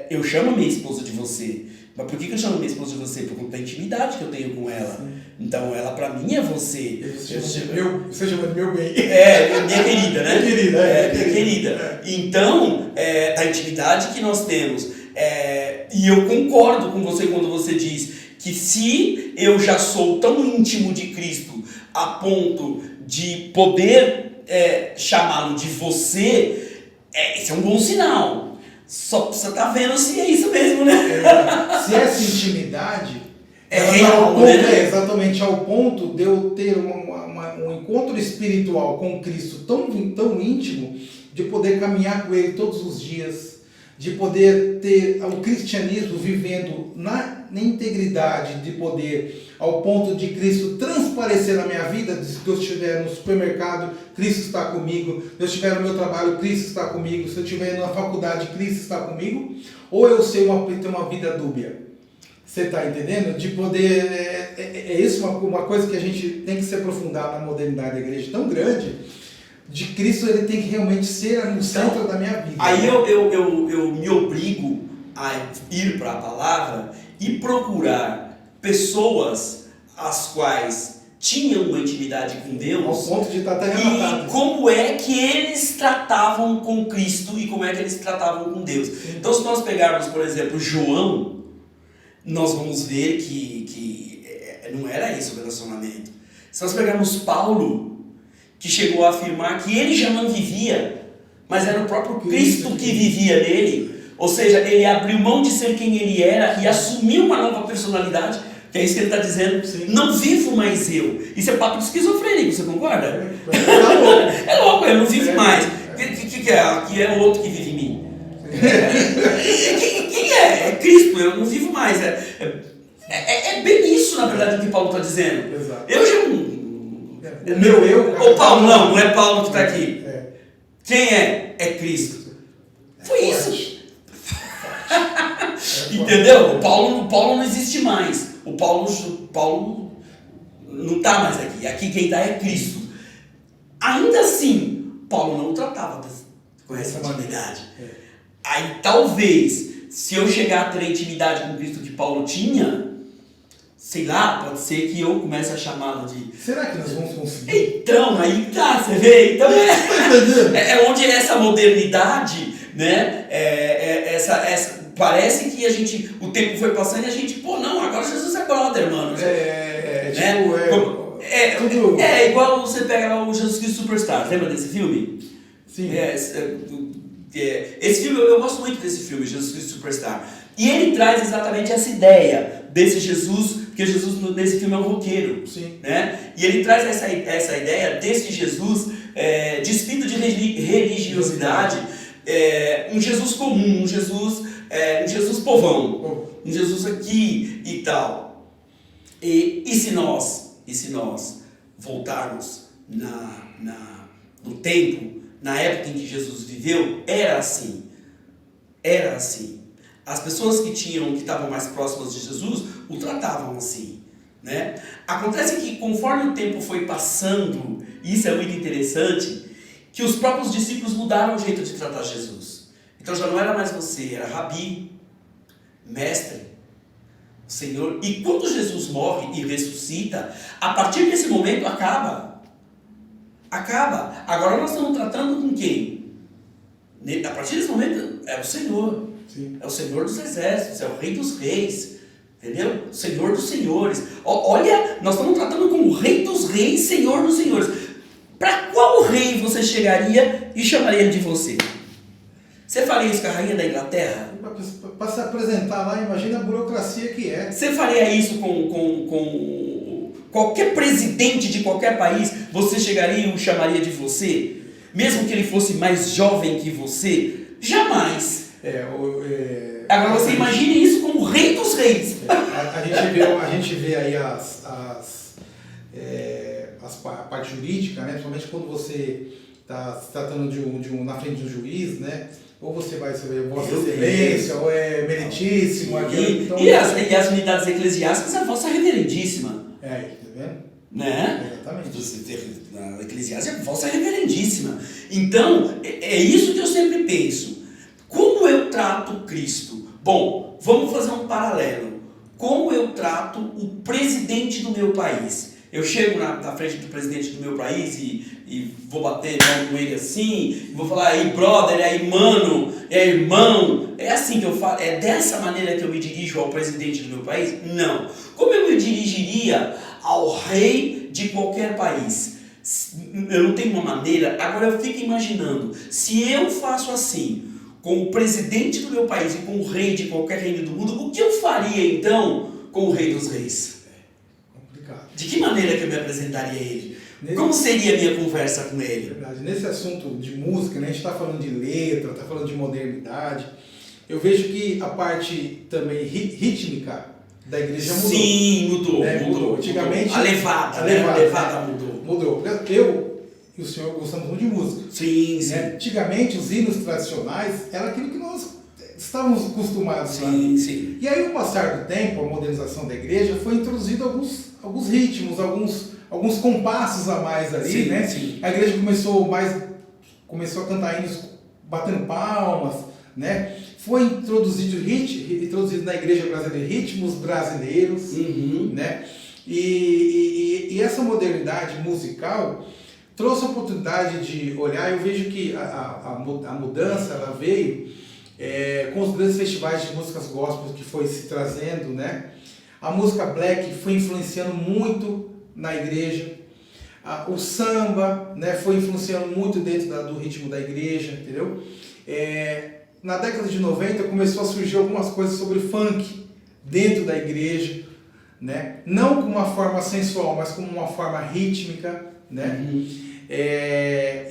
eu chamo minha esposa de você. Mas por que eu chamo minha esposa de você? Por conta da intimidade que eu tenho com ela. Sim. Então, ela pra mim é você. Você chama de meu bem. Minha querida, né? Minha querida. Então, da intimidade que nós temos. E eu concordo com você quando você diz que se eu já sou tão íntimo de Cristo a ponto de poder chamá-lo de você, isso é um bom sinal. Só precisa estar vendo se é isso mesmo, né? Se essa intimidade real, né? Exatamente ao ponto de eu ter um encontro espiritual com Cristo tão íntimo, de poder caminhar com Ele todos os dias, de poder ter o cristianismo vivendo na integridade, de poder, ao ponto de Cristo transparecer na minha vida, se eu estiver no supermercado, Cristo está comigo, se eu estiver no meu trabalho, Cristo está comigo, se eu estiver na faculdade, Cristo está comigo, ou eu ter uma vida dúbia. Você está entendendo? De poder, isso uma coisa que a gente tem que se aprofundar na modernidade da igreja tão grande, de Cristo ele tem que realmente ser no centro da minha vida. Aí eu me obrigo a ir para a palavra e procurar pessoas as quais tinham uma intimidade com Deus, ao ponto de estar até arrebatado. E como é que eles tratavam com Cristo e como é que eles tratavam com Deus. Sim. Então, se nós pegarmos, por exemplo, João, nós vamos ver que não era isso o relacionamento. Se nós pegarmos Paulo, que chegou a afirmar que ele já não vivia, mas era o próprio Cristo que vivia nele, ou seja, ele abriu mão de ser quem ele era e assumiu uma nova personalidade, que é isso que ele está dizendo. Sim. Não vivo mais eu. Isso é papo de esquizofrênico, você concorda? É louco, eu não vivo mais. Que é? Aqui é o outro que vive em mim. Quem é? É Cristo, eu não vivo mais. É bem isso, na verdade, o que Paulo está dizendo. Exato. Eu já o meu eu. Ou Paulo, não é Paulo que está aqui. Quem é? É Cristo. Foi isso. Entendeu? Paulo não existe mais. O Paulo não está mais aqui. Aqui quem está é Cristo. Ainda assim, Paulo não o tratava com essa intimidade. Aí talvez, se eu chegar a ter a intimidade com Cristo que Paulo tinha, sei lá, pode ser que eu comece a chamá-lo de... Será que nós vamos conseguir? Então, aí tá, você vê? Então é onde essa modernidade, né? Parece que o tempo foi passando e a gente, não, agora Jesus é brother, mano. É igual você pega lá o Jesus Cristo Superstar, lembra desse filme? Sim. Esse filme, eu gosto muito desse filme, Jesus Cristo Superstar. E ele traz exatamente essa ideia desse Jesus, porque Jesus nesse filme é um roqueiro. Sim. Né? E ele traz essa ideia desse Jesus despido de religiosidade, um Jesus comum, um Jesus povão, um Jesus aqui e tal. E se nós voltarmos no tempo, na época em que Jesus viveu, era assim. As pessoas que estavam mais próximas de Jesus o tratavam assim, né? Acontece que conforme o tempo foi passando, e isso é muito interessante, que os próprios discípulos mudaram o jeito de tratar Jesus. Então já não era mais você, era Rabi, mestre, Senhor. E quando Jesus morre e ressuscita, a partir desse momento acaba. Agora nós estamos tratando com quem? A partir desse momento é o Senhor. Sim. É o Senhor dos exércitos, é o Rei dos reis, entendeu? O Senhor dos senhores. Olha, nós estamos tratando com o Rei dos reis, Senhor dos senhores. Para qual rei você chegaria e chamaria ele de você? Você faria isso com a rainha da Inglaterra? Para se apresentar lá, imagina a burocracia que é. Você faria isso com qualquer presidente de qualquer país? Você chegaria e o chamaria de você? Mesmo que ele fosse mais jovem que você? Jamais. Agora você imagine isso como o Rei dos reis. A gente vê aí a parte jurídica, né? Principalmente quando você está se tratando na frente de um juiz, né? Ou você vai ser Vossa Excelência, ou é Meritíssimo. Então, e as unidades eclesiásticas é Vossa Reverendíssima. Tá vendo? Né? Exatamente. Na eclesiástica é Vossa Reverendíssima. Então, é isso que eu sempre penso. Como eu trato Cristo? Bom, vamos fazer um paralelo. Como eu trato o presidente do meu país? Eu chego na frente do presidente do meu país e vou bater com ele assim, vou falar, aí brother, aí mano, é irmão. É assim que eu falo, é dessa maneira que eu me dirijo ao presidente do meu país? Não. Como eu me dirigiria ao rei de qualquer país? Eu não tenho uma maneira. Agora eu fico imaginando, se eu faço assim com o presidente do meu país e com o rei de qualquer reino do mundo, o que eu faria então com o Rei dos Reis? Complicado. De que maneira que eu me apresentaria a ele? Como seria a minha conversa com ele? Verdade. Nesse assunto de música, né, a gente está falando de letra, está falando de modernidade. Eu vejo que a parte também rítmica da igreja mudou. Sim, mudou. Né? Mudou. Antigamente... A levada mudou. Mudou. Eu e o senhor gostamos muito de música. Sim. Né? Antigamente, os hinos tradicionais era aquilo que nós estávamos acostumados. Sim. E aí, com o passar do tempo, a modernização da igreja, foi introduzido alguns ritmos, alguns compassos a mais ali, né? Sim. A igreja começou a cantar hinos batendo palmas, né? Foi introduzido na igreja brasileira ritmos brasileiros, né? E essa modernidade musical trouxe a oportunidade de olhar. Eu vejo que a mudança ela veio com os grandes festivais de músicas gospel que foi se trazendo, né? A música black foi influenciando muito na igreja. O samba, né, foi influenciando muito dentro do ritmo da igreja, entendeu? Na década de 90 começou a surgir algumas coisas sobre funk dentro da igreja, né? Não como uma forma sensual, mas como uma forma rítmica, né?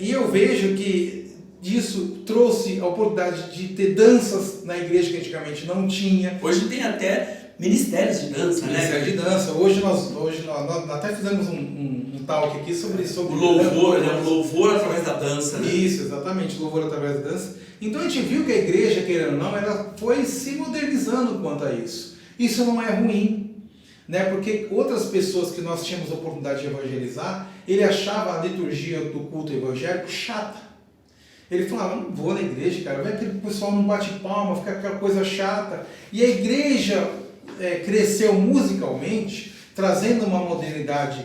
E eu vejo que isso trouxe a oportunidade de ter danças na igreja que antigamente não tinha. Hoje tem até ministérios de dança, né? Ministério de dança. Hoje nós até fizemos um talk aqui sobre o louvor, né? O louvor através da dança, né? Isso, exatamente, o louvor através da dança. Então a gente viu que a igreja, querendo ou não, ela foi se modernizando quanto a isso. Isso não é ruim, né? Porque outras pessoas que nós tínhamos a oportunidade de evangelizar, ele achava a liturgia do culto evangélico chata. Ele falava, não vou na igreja, cara, vai aquele pessoal não bate palma, fica aquela coisa chata. E a igreja cresceu musicalmente, trazendo uma modernidade,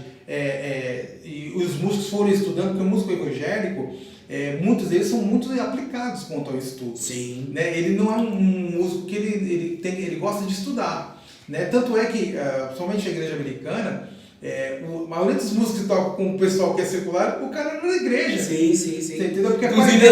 e os músicos foram estudando, porque o músico evangélico, muitos deles são muito aplicados quanto ao estudo. Sim. Né? Ele não é um músico que ele gosta de estudar. Né? Tanto é que, principalmente a igreja americana, a maioria dos músicos que tocam com o pessoal que é secular, o cara não é da igreja. Sim. Você entendeu? Porque inclusive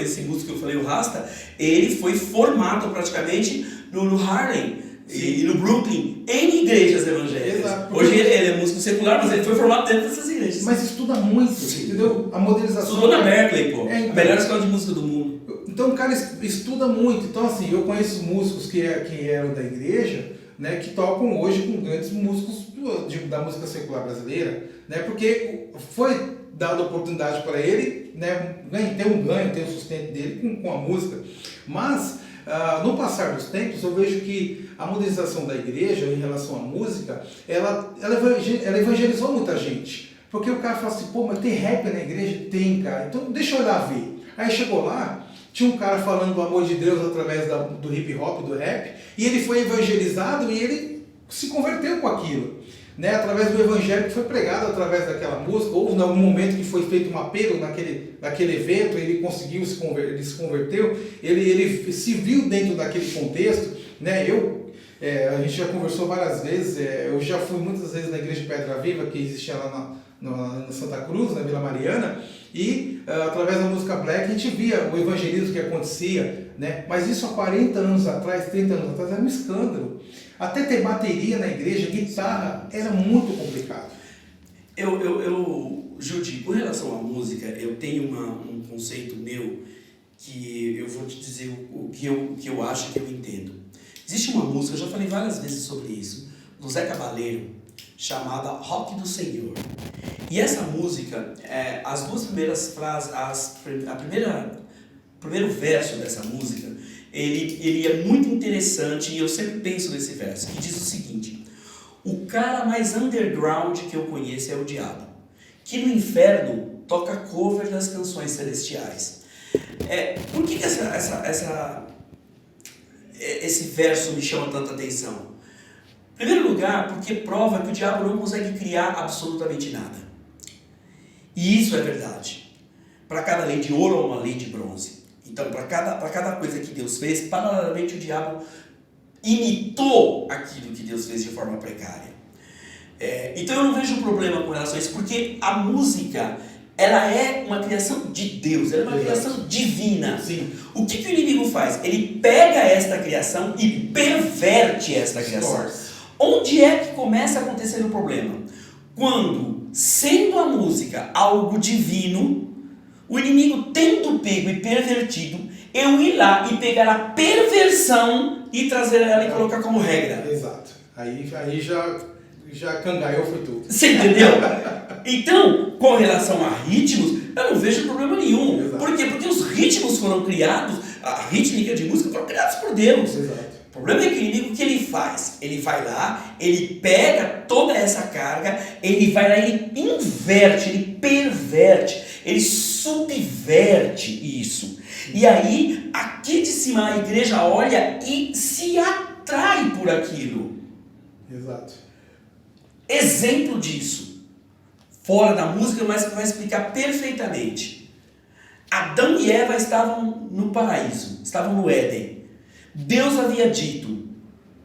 esse músico que eu falei, o Rasta, ele foi formado praticamente no Harlem e no Brooklyn, em igrejas evangélicas. Exato. Hoje ele é músico secular, mas ele foi formado dentro dessas igrejas. Mas estuda muito, entendeu? A modernização. Estudou na Berkeley, pô. Então, a melhor escola de música do mundo. Então o cara estuda muito. Então, assim, eu conheço músicos que eram da igreja, né, que tocam hoje com grandes músicos da música secular brasileira, né, porque foi dada oportunidade para ele, né, ter um sustento dele com a música. Mas, no passar dos tempos, eu vejo que a modernização da igreja em relação à música, ela evangelizou muita gente. Porque o cara fala assim, pô, mas tem rap na igreja? Tem, cara. Então deixa eu ir lá ver. Aí chegou lá, tinha um cara falando do amor de Deus através do hip hop, do rap, e ele foi evangelizado e ele se converteu com aquilo. Né? Através do evangelho que foi pregado através daquela música, ou em algum momento que foi feito um apelo naquele evento, ele conseguiu ele se converteu, ele se viu dentro daquele contexto. Né? A gente já conversou várias vezes, eu já fui muitas vezes na igreja de Pedra Viva, que existia lá na Santa Cruz, na Vila Mariana, e através da música black a gente via o evangelismo que acontecia, né? Mas isso há 40 anos atrás, 30 anos atrás, era um escândalo. Até ter bateria na igreja, guitarra, era muito complicado. Judy, com relação à música, eu tenho um conceito meu que eu vou te dizer o que eu acho que eu entendo. Existe uma música, eu já falei várias vezes sobre isso, do Zé Cabaleiro, chamada Rock do Senhor. E essa música, as duas primeiras frases, o primeiro verso dessa música, ele é muito interessante e eu sempre penso nesse verso, que diz o seguinte: o cara mais underground que eu conheço é o diabo, que no inferno toca cover das canções celestiais. Por que esse verso me chama tanta atenção? Em primeiro lugar, porque prova que o diabo não consegue criar absolutamente nada. E isso é verdade. Para cada lei de ouro há uma lei de bronze. Então, para cada coisa que Deus fez, paralelamente o diabo imitou aquilo que Deus fez de forma precária. Então eu não vejo problema com relação a isso, porque a música, ela é uma criação de Deus, ela é uma criação divina. Sim. O que o inimigo faz? Ele pega esta criação e perverte esta criação. Onde é que começa a acontecer o problema? Quando, sendo a música algo divino, o inimigo tendo pego e pervertido, eu ir lá e pegar a perversão e trazer ela e colocar como regra. Exato. Aí já cangaiou foi tudo. Você entendeu? Então, com relação a ritmos, eu não vejo problema nenhum. Exato. Por quê? Porque os ritmos foram criados, a rítmica de música foram criados por Deus. Exato. O problema é que o inimigo, o que ele faz? Ele vai lá, ele pega toda essa carga, ele vai lá e ele inverte, ele perverte, ele subverte isso. E aí, aqui de cima a igreja olha e se atrai por aquilo. Exato. Exemplo disso, fora da música, mas que vai explicar perfeitamente. Adão e Eva estavam no paraíso, estavam no Éden. Deus havia dito: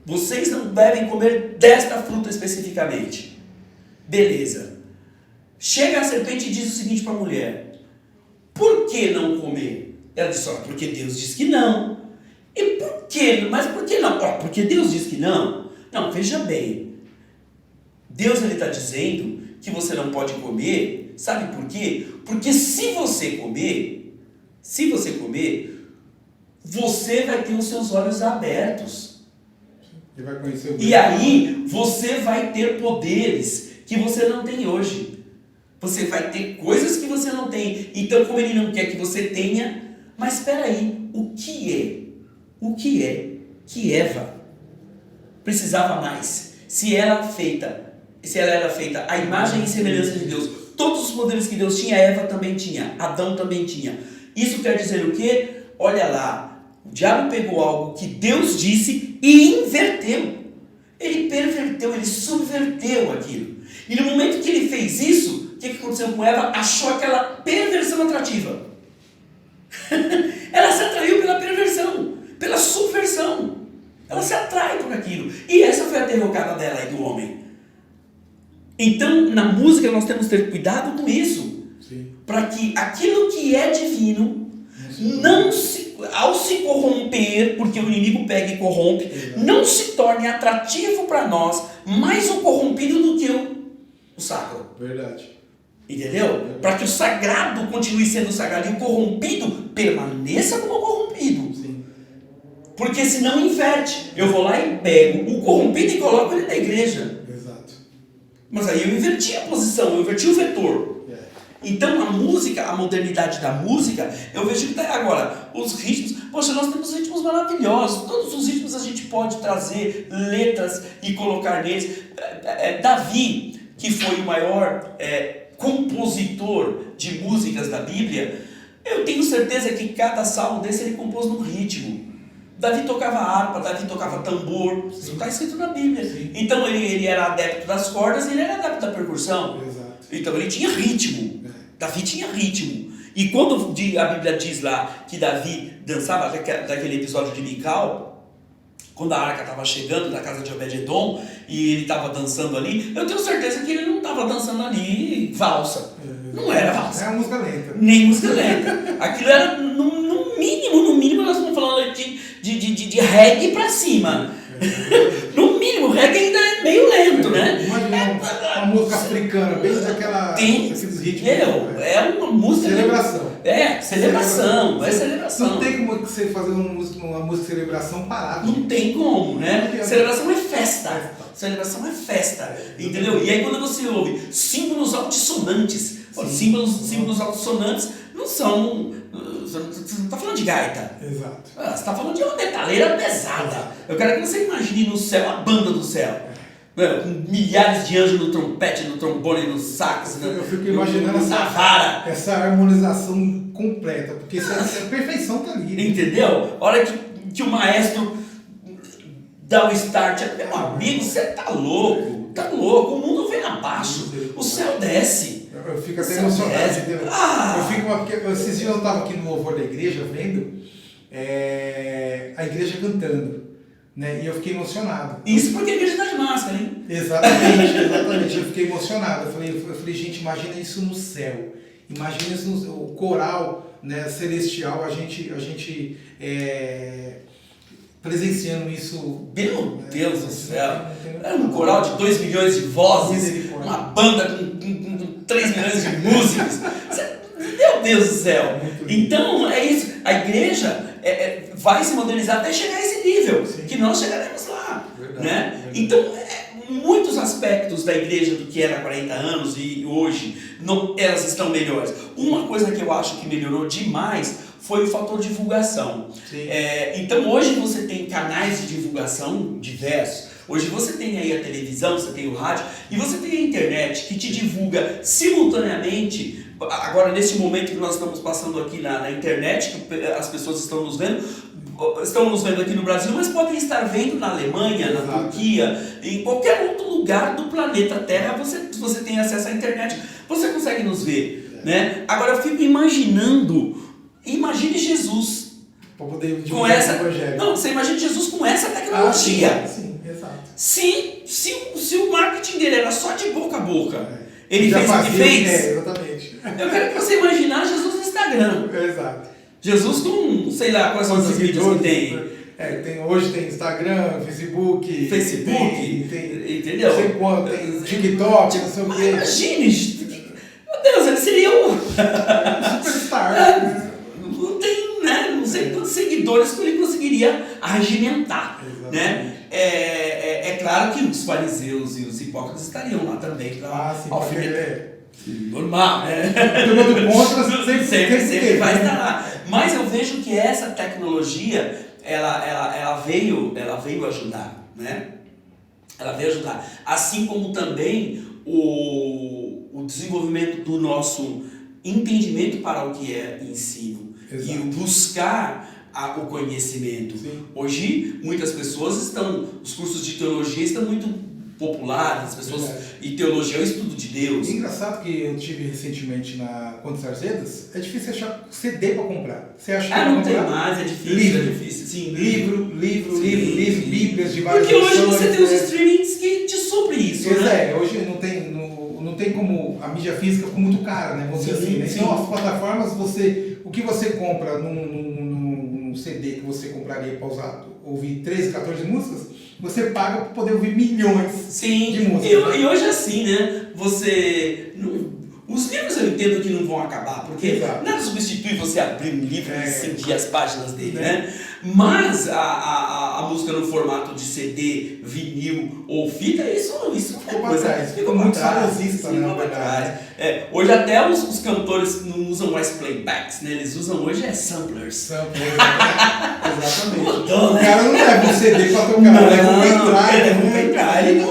vocês não devem comer desta fruta especificamente. Beleza. Chega a serpente e diz o seguinte para a mulher: por que não comer? Ela disse: ó, porque Deus disse que não. E por quê? Mas por que não? Ó, porque Deus disse que não. Não, veja bem. Deus está dizendo que você não pode comer. Sabe por quê? Porque se você comer, você vai ter os seus olhos abertos. Ele vai conhecer o E aí você vai ter poderes que você não tem hoje. Você vai ter coisas que você não tem. Então, como ele não quer que você tenha, mas espera aí, o que é que Eva precisava mais? Se ela era feita à imagem e semelhança de Deus, todos os poderes que Deus tinha, Eva também tinha, Adão também tinha. Isso quer dizer o quê? Olha lá, o diabo pegou algo que Deus disse e inverteu. Ele perverteu, ele subverteu aquilo. E no momento que ele fez isso, o que aconteceu com Eva? Achou aquela perversão atrativa. Ela se atraiu pela perversão, pela subversão. Ela se atrai por aquilo. E essa foi a derrocada dela e do homem. Então, na música, nós temos que ter cuidado com isso. Para que aquilo que é divino, ao se corromper, porque o inimigo pega e corrompe, não se torne atrativo para nós, mais o corrompido do que o sacro. Verdade. Entendeu? Para que o sagrado continue sendo sagrado e o corrompido permaneça como corrompido. Sim. Porque senão inverte. Eu vou lá e pego o corrompido e coloco ele na igreja. Exato. Mas aí eu inverti a posição, eu inverti o vetor. Então a música, a modernidade da música, eu vejo que agora, os ritmos, poxa, nós temos ritmos maravilhosos, todos os ritmos a gente pode trazer letras e colocar neles. Davi, que foi o maior compositor de músicas da Bíblia, eu tenho certeza que cada salmo desse ele compôs num ritmo. Davi tocava harpa, Davi tocava tambor, isso está escrito na Bíblia. Sim. Então ele era adepto das cordas e ele era adepto da percussão. Exato. Então ele tinha ritmo. Davi tinha ritmo. E quando a Bíblia diz lá que Davi dançava, daquele episódio de Mical, quando a arca estava chegando da casa de Obed-Edom e ele estava dançando ali, eu tenho certeza que ele não estava dançando ali valsa. Não era valsa. É uma música lenta. Nem música lenta. Aquilo era, no mínimo, nós estamos falando de reggae pra cima. No mínimo, o reggae ainda é meio lento, né? Imagina uma música africana, bem daqueles ritmos. É uma música... Celebração. Celebração. Não tem como você fazer uma música de celebração parada. Não tem como, né? Celebração é festa. Celebração é festa. Entendeu? E aí quando você ouve símbolos altissonantes, símbolos altissonantes não são... Você não está falando de gaita. Exato. Você está falando de uma metaleira pesada. Eu quero que você imagine no céu a banda do céu. Com milhares de anjos no trompete, no trombone, no sax. Eu fico imaginando essa harmonização completa. Porque a perfeição está ali. Entendeu? A hora que o maestro dá o start. Meu amigo, você tá louco. Tá louco. O mundo vem abaixo. O céu desce. Eu fico até emocionado. Porque esses dias eu estava aqui no louvor da igreja vendo a igreja cantando, né? E eu fiquei emocionado. Isso porque a igreja está de máscara, hein? Exatamente. Eu fiquei emocionado. Eu falei, gente, imagina isso no céu. Imagina isso o coral, né, celestial, a gente presenciando isso. Meu Deus do céu! Era um coral de 2 milhões de vozes, uma banda com 3 milhões de músicos. Meu Deus do céu! Então é isso. A igreja vai se modernizar até chegar a esse nível, que nós chegaremos lá. Verdade, né? Verdade. Então, muitos aspectos da igreja do que era há 40 anos e hoje, elas estão melhores. Uma coisa que eu acho que melhorou demais foi o fator divulgação. Então hoje você tem canais de divulgação diversos. Hoje você tem aí a televisão, você tem o rádio e você tem a internet que te divulga simultaneamente. Agora nesse momento que nós estamos passando aqui na internet, que as pessoas estão nos vendo aqui no Brasil, mas podem estar vendo na Alemanha, na Turquia, em qualquer outro lugar do planeta Terra. Você tem acesso à internet, você consegue nos ver, né? Agora eu fico imaginando. Imagine Jesus para poder Com divulgar essa, o evangelho. não, você imagina Jesus com essa tecnologia. Sim, exato. Se o marketing dele era só de boca a boca, ele Já fez o que fazia, fez. exatamente. Eu quero que você imaginar Jesus no Instagram. Exato. Jesus com, sei lá, quais são as mídias que tem. Hoje tem Instagram, Facebook, tem entendeu? não sei quanto, tem TikTok, não sei o quê. Imagine, meu Deus, ele seria o superstar. Não tem, né? Não sei quantos seguidores que ele conseguiria arregimentar, né? É claro que os fariseus e os hipócritas estariam lá também para alfinetar. Normal, né? Do contra sempre vai estar lá. Mas eu vejo que essa tecnologia ela veio ajudar, né? Ela veio ajudar. Assim como também o desenvolvimento do nosso entendimento para o que é ensino. Exato. E o buscar o conhecimento. Sim. Hoje, muitas pessoas os cursos de teologia estão muito populares, as pessoas, e teologia é o estudo de Deus. Engraçado que eu tive recentemente na Contas Arzedas, é difícil achar CD para comprar. Você acha que não tem mais, é difícil. Livro. É difícil. Sim, livro, Bíblias de várias Porque hoje você tem os streamings que te suprem isso, né? Hoje não tem como, a mídia física ficou muito cara, né? Vamos dizer assim, né? Então as plataformas, o que você compra num CD que você compraria para ouvir 13, 14 músicas, você paga para poder ouvir milhões de músicas. E hoje assim, né? Os livros eu entendo que não vão acabar, porque nada substitui você abrir um livro e sentir as páginas dele, né? Mas a música no formato de CD, vinil ou fita, isso ficou para trás. Ficou muito saudosista, né? Na verdade. Hoje até os cantores não usam mais playbacks, né? Eles usam hoje samplers. Exatamente. Mudou, né? O cara não leva um CD para tocar, leva um pendrive.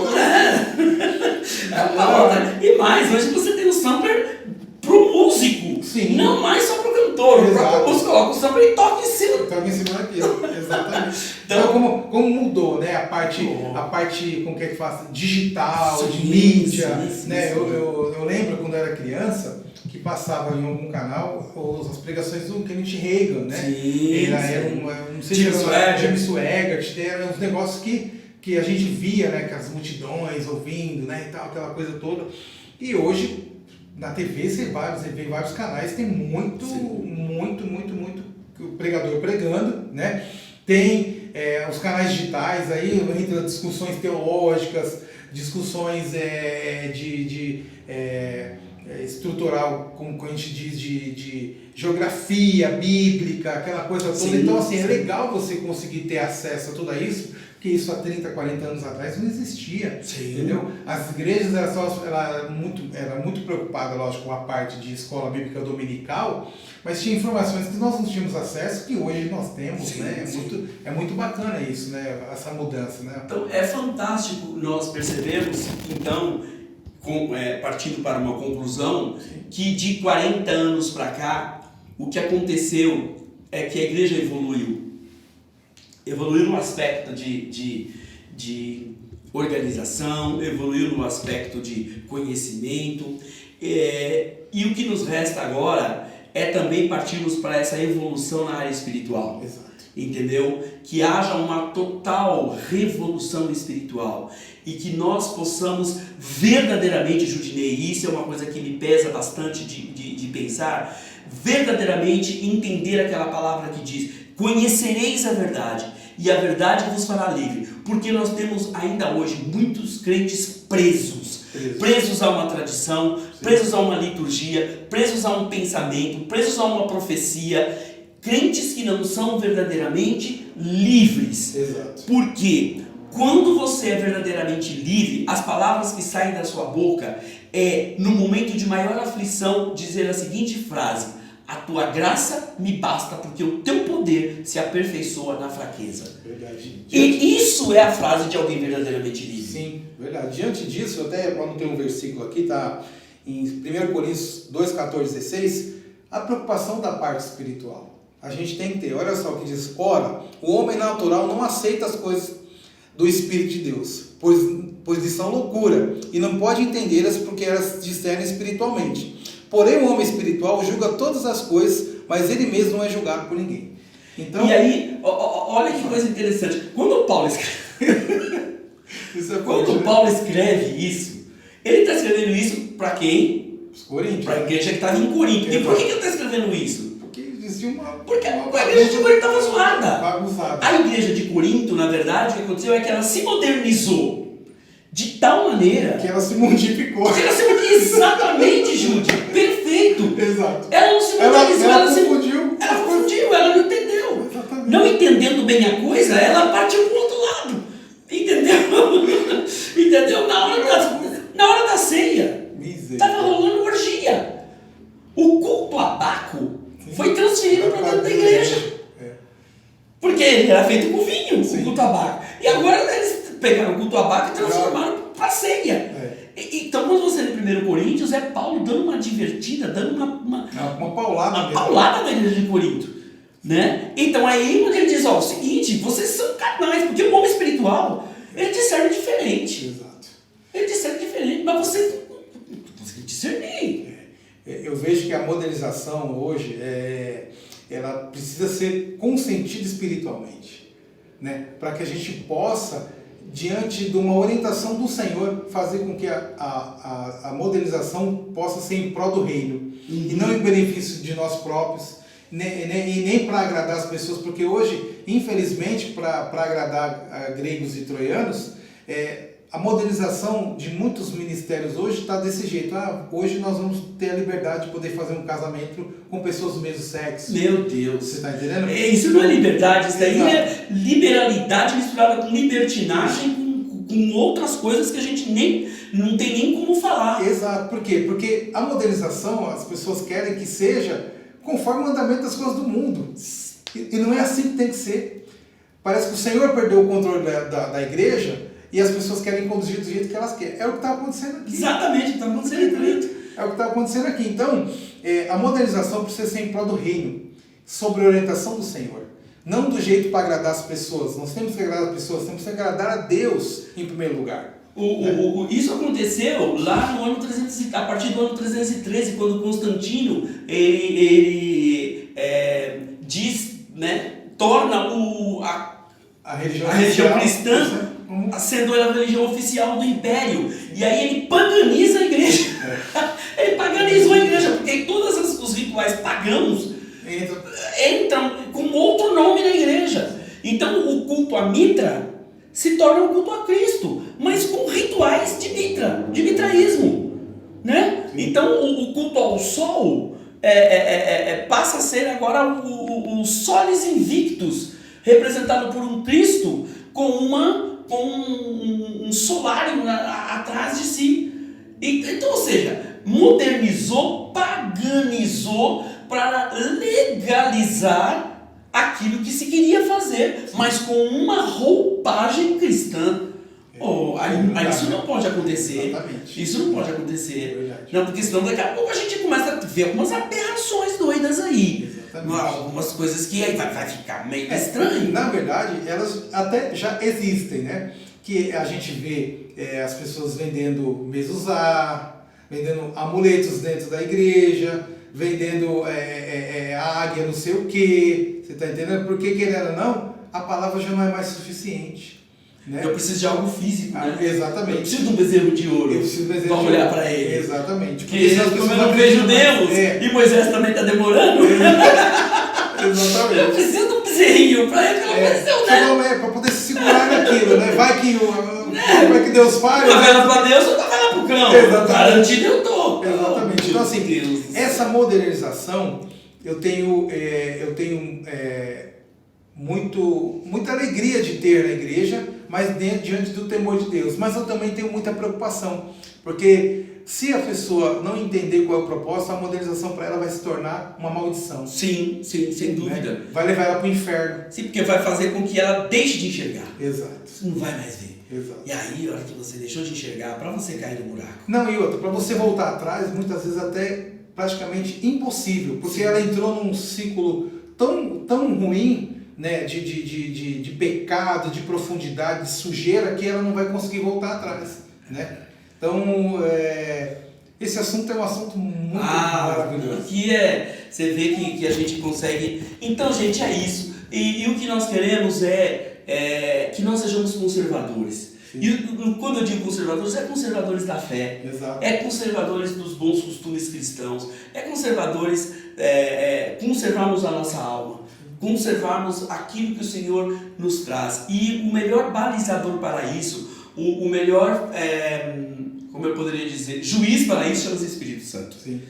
E mais, hoje você tem um sampler pro músico. Sim. Não mais só pro cantor. O próprio músico coloca o sampler e toca em cima. Toca em cima daquilo, exatamente. Então como mudou, né? A parte, como que é que faz? Digital, de mídia, né? Eu lembro quando eu era criança que passava em algum canal as pregações do Kenneth Reagan, né? Não sei se era James Swigert, eram uns negócios que a gente via, né, com as multidões ouvindo, né, e tal, aquela coisa toda. E hoje, na TV, você vê vários canais, tem muito pregador pregando, né? Tem os canais digitais aí, entre discussões teológicas, discussões estrutural, como a gente diz, de geografia bíblica, aquela coisa toda. Então, assim, é legal você conseguir ter acesso a tudo isso, porque isso há 30, 40 anos atrás não existia, entendeu? As igrejas era muito preocupada, lógico, com a parte de escola bíblica dominical, mas tinha informações que nós não tínhamos acesso, que hoje nós temos, né? É muito bacana isso, né? Essa mudança, né? Então, é fantástico nós percebermos, então, partindo para uma conclusão, que de 40 anos para cá, o que aconteceu é que a igreja evoluiu no aspecto de organização, evoluiu no aspecto de conhecimento, e o que nos resta agora é também partirmos para essa evolução na área espiritual. Exato. Entendeu? Que haja uma total revolução espiritual e que nós possamos verdadeiramente, Judinei, isso é uma coisa que me pesa bastante de pensar, verdadeiramente entender aquela palavra que diz: conhecereis a verdade e a verdade vos fará livre, porque nós temos ainda hoje muitos crentes presos a uma tradição, presos a uma liturgia, presos a um pensamento, presos a uma profecia, crentes que não são verdadeiramente livres. Exato. Porque quando você é verdadeiramente livre, as palavras que saem da sua boca no momento de maior aflição, dizer a seguinte frase: a tua graça me basta, porque o teu poder se aperfeiçoa na fraqueza. Verdade. E isso é a frase de alguém verdadeiramente livre. Sim, verdade. Diante disso, eu até anotei um versículo aqui, tá? Em 1 Coríntios 2, 14, 16, a preocupação da parte espiritual. A gente tem que ter, olha só o que diz: ora, o homem natural não aceita as coisas do Espírito de Deus, pois lhes são loucura, e não pode entendê-las porque elas discernem espiritualmente. Porém, o homem espiritual julga todas as coisas, mas ele mesmo não é julgado por ninguém. Então, E aí, olha que coisa interessante. Quando o Paulo escreve, isso é quando forte, o né? Paulo escreve isso, ele está escrevendo isso para quem? Os Coríntios. Para a igreja que estava em Corinto. E por que ele está escrevendo isso? Porque existia uma... Porque a igreja de Corinto estava zoada. Bagunçada. A igreja de Corinto, na verdade, o que aconteceu é que ela se modernizou de tal maneira Que ela se modificou. que ela se modernizou. Exatamente, Júlio. Perfeito. Exato. Ela não se modernizou, Ela ela confundiu. ela não entendeu. Exatamente. Não entendendo bem a coisa, ela partiu para o outro lado. Entendeu? Entendeu? Na hora da ceia, estava rolando orgia. O culto a Baco foi transferido para dentro da igreja. Porque ele era feito com vinho, o culto a Baco. E agora eles pegaram o culto a Baco e transformaram para ceia. Então, quando você lê 1 Coríntios, é Paulo dando uma divertida, dando uma paulada mesmo. paulada na igreja de Corinto. Né? Então, aí onde ele diz, ó, o seguinte, vocês são carnais, porque o homem espiritual, ele discerne diferente. Exato. Ele discerne diferente, mas você tem que discernir. Eu vejo que a modernização hoje, ela precisa ser consentida espiritualmente, né? Para que a gente possa, diante de uma orientação do Senhor, fazer com que a modernização possa ser em prol do reino, e não em benefício de nós próprios, e nem para agradar as pessoas, porque hoje, infelizmente, para agradar gregos e troianos, a modernização de muitos ministérios hoje está desse jeito. Hoje nós vamos ter a liberdade de poder fazer um casamento com pessoas do mesmo sexo. Meu Deus. Você está entendendo? Isso não é liberdade, isso daí Exato. é liberalidade misturada com libertinagem, com outras coisas que a gente não tem nem como falar. Exato. Por quê? Porque a modernização, as pessoas querem que seja conforme o andamento das coisas do mundo. E não é assim que tem que ser. Parece que o Senhor perdeu o controle da igreja e as pessoas querem conduzir do jeito que elas querem. É o que está acontecendo aqui. Exatamente, está acontecendo aqui. É o que está acontecendo aqui. Então, a modernização precisa ser em prol do reino, sob a orientação do Senhor. Não do jeito para agradar as pessoas. Nós temos que agradar as pessoas, temos que agradar a Deus em primeiro lugar. Isso aconteceu lá no ano 300, a partir do ano 313, quando Constantino ele diz, né, torna a religião cristã sendo a religião oficial do império. E aí ele paganiza a igreja. Ele paganizou a igreja, porque todos os rituais pagãos entram com outro nome na igreja. Então o culto a Mitra se torna um culto a Cristo, mas com rituais de Mitra, de mitraísmo, né? Então o culto ao sol passa a ser agora o Solis Invictus, representado por um Cristo com um solário atrás de si. Então, ou seja, modernizou, paganizou para legalizar aquilo que se queria fazer, mas com uma roupagem cristã. Isso não pode acontecer. Exatamente. Isso não pode acontecer. Não, porque senão daqui a pouco a gente começa a ver algumas aberrações doidas aí. Algumas coisas que aí vai ficar meio estranho. Na verdade, elas até já existem, né? Que a gente vê as pessoas vendendo mezuzá, vendendo amuletos dentro da igreja, vendendo águia não sei o quê. Você está entendendo? Porque, querendo ou não, a palavra já não é mais suficiente. Né? Eu preciso de algo físico, né? Exatamente. Eu preciso de um bezerro de ouro. Eu preciso de um bezerro de ouro. Vamos olhar para ele. Exatamente. Porque como eu não vejo Deus, e Moisés também está demorando. Exatamente. Eu preciso de um bezerrinho para ele, pelo menos eu, né? Para poder se segurar naquilo, né? Vai que Deus fale. Uma vela para Deus, outra vela para o cão. Exatamente. Garantido eu estou. Exatamente. Então, assim, essa modernização, eu tenho muita alegria de ter na igreja, mas diante do temor de Deus. Mas eu também tenho muita preocupação, porque se a pessoa não entender qual é o propósito, a modernização para ela vai se tornar uma maldição. Sim, sem dúvida. Né? Vai levar ela para o inferno. Sim, porque vai fazer com que ela deixe de enxergar. Exato. Você não vai mais ver. Exato. E aí, a hora que você deixou de enxergar, para você cair no buraco. Não, e outra, para você voltar atrás, muitas vezes até praticamente impossível, porque ela entrou num ciclo tão ruim, né, de pecado, de profundidade, de sujeira, que ela não vai conseguir voltar atrás, né? Então, esse assunto é um assunto muito maravilhoso. Aqui você vê que a gente consegue. Então, gente, é isso. E o que nós queremos é que nós sejamos conservadores. Sim. E quando eu digo conservadores, é conservadores da fé, Exato. é conservadores dos bons costumes cristãos, é conservadores, conservarmos a nossa alma, conservarmos aquilo que o Senhor nos traz. E o melhor balizador para isso, o melhor, como eu poderia dizer, juiz para isso chama-se Espírito Santo. Sim.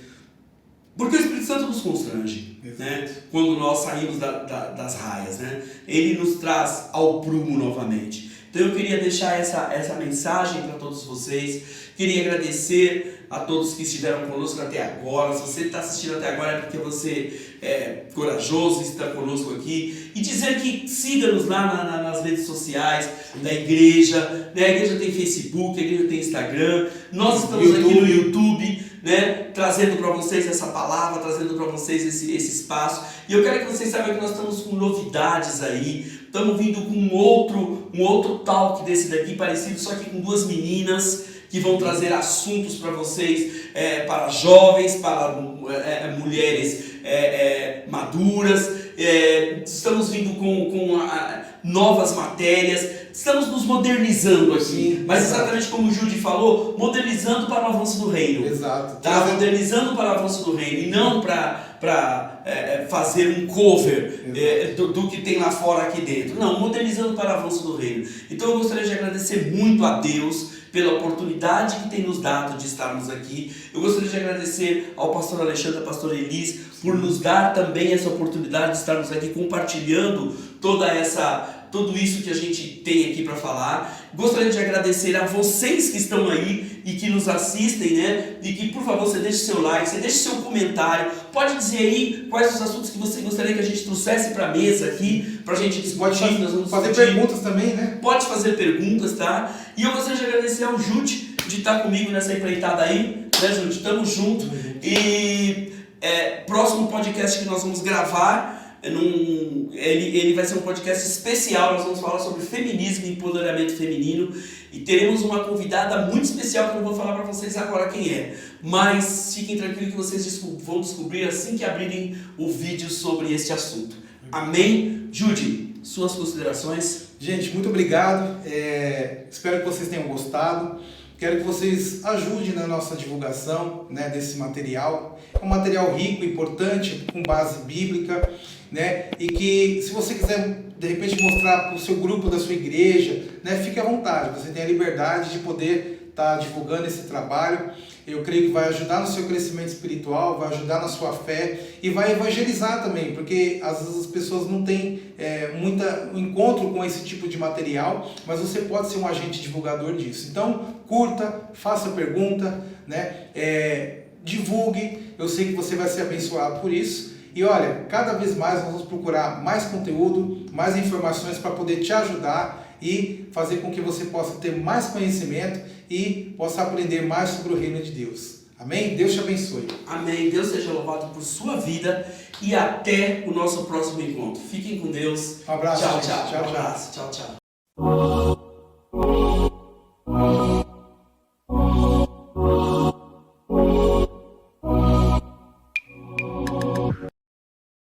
Porque o Espírito Santo nos constrange, né? Quando nós saímos das raias, né? Ele nos traz ao prumo novamente. Então eu queria deixar essa mensagem para todos vocês. Queria agradecer a todos que estiveram conosco até agora. Se você está assistindo até agora é porque você é corajoso e está conosco aqui. E dizer que siga-nos lá nas redes sociais da igreja. Né? A igreja tem Facebook, a igreja tem Instagram. Nós estamos aqui no YouTube, né? Trazendo para vocês essa palavra, trazendo para vocês esse espaço. E eu quero que vocês saibam que nós estamos com novidades aí. Estamos vindo com um outro talk desse daqui, parecido, só que com duas meninas que vão trazer assuntos para vocês, para jovens, para mulheres maduras. Estamos vindo com novas matérias, estamos nos modernizando aqui. Sim, mas exato. exatamente como o Judy falou, modernizando para o avanço do reino. Exato. Tá? Modernizando para o avanço do reino e não para fazer um cover do que tem lá fora aqui dentro. Não, modernizando para o avanço do reino. Então eu gostaria de agradecer muito a Deus pela oportunidade que tem nos dado de estarmos aqui. Eu gostaria de agradecer ao pastor Alexandre e à pastora Elis por nos dar também essa oportunidade de estarmos aqui compartilhando tudo isso que a gente tem aqui para falar. Gostaria de agradecer a vocês que estão aí e que nos assistem, né? E que, por favor, você deixe seu like, você deixe seu comentário. Pode dizer aí quais os assuntos que você gostaria que a gente trouxesse para a mesa aqui, para a gente discutir. Pode Nós vamos fazer discutir. perguntas também, né? Pode fazer perguntas, tá? E eu gostaria de agradecer ao Jude de estar comigo nessa empreitada aí, né, Jude? Tamo junto. E próximo podcast que nós vamos gravar, ele vai ser um podcast especial. Nós vamos falar sobre feminismo e empoderamento feminino. E teremos uma convidada muito especial que eu não vou falar para vocês agora quem é. Mas fiquem tranquilos que vocês vão descobrir assim que abrirem o vídeo sobre este assunto. Amém? Jude, suas considerações? Gente, muito obrigado. Espero que vocês tenham gostado. Quero que vocês ajudem na nossa divulgação, né, desse material. É um material rico, importante, com base bíblica, né? E que, se você quiser, de repente, mostrar para o seu grupo da sua igreja, né, fique à vontade. Você tem a liberdade de poder estar divulgando esse trabalho. Eu creio que vai ajudar no seu crescimento espiritual, vai ajudar na sua fé e vai evangelizar também, porque às vezes as pessoas não têm muito encontro com esse tipo de material, mas você pode ser um agente divulgador disso. Então, curta, faça pergunta, né? Divulgue, eu sei que você vai ser abençoado por isso. E olha, cada vez mais nós vamos procurar mais conteúdo, mais informações para poder te ajudar e fazer com que você possa ter mais conhecimento e possa aprender mais sobre o reino de Deus. Amém? Deus te abençoe. Amém. Deus seja louvado por sua vida e até o nosso próximo encontro. Fiquem com Deus. Um abraço. Tchau, gente. tchau. Tchau, Um tchau. abraço. Tchau, tchau.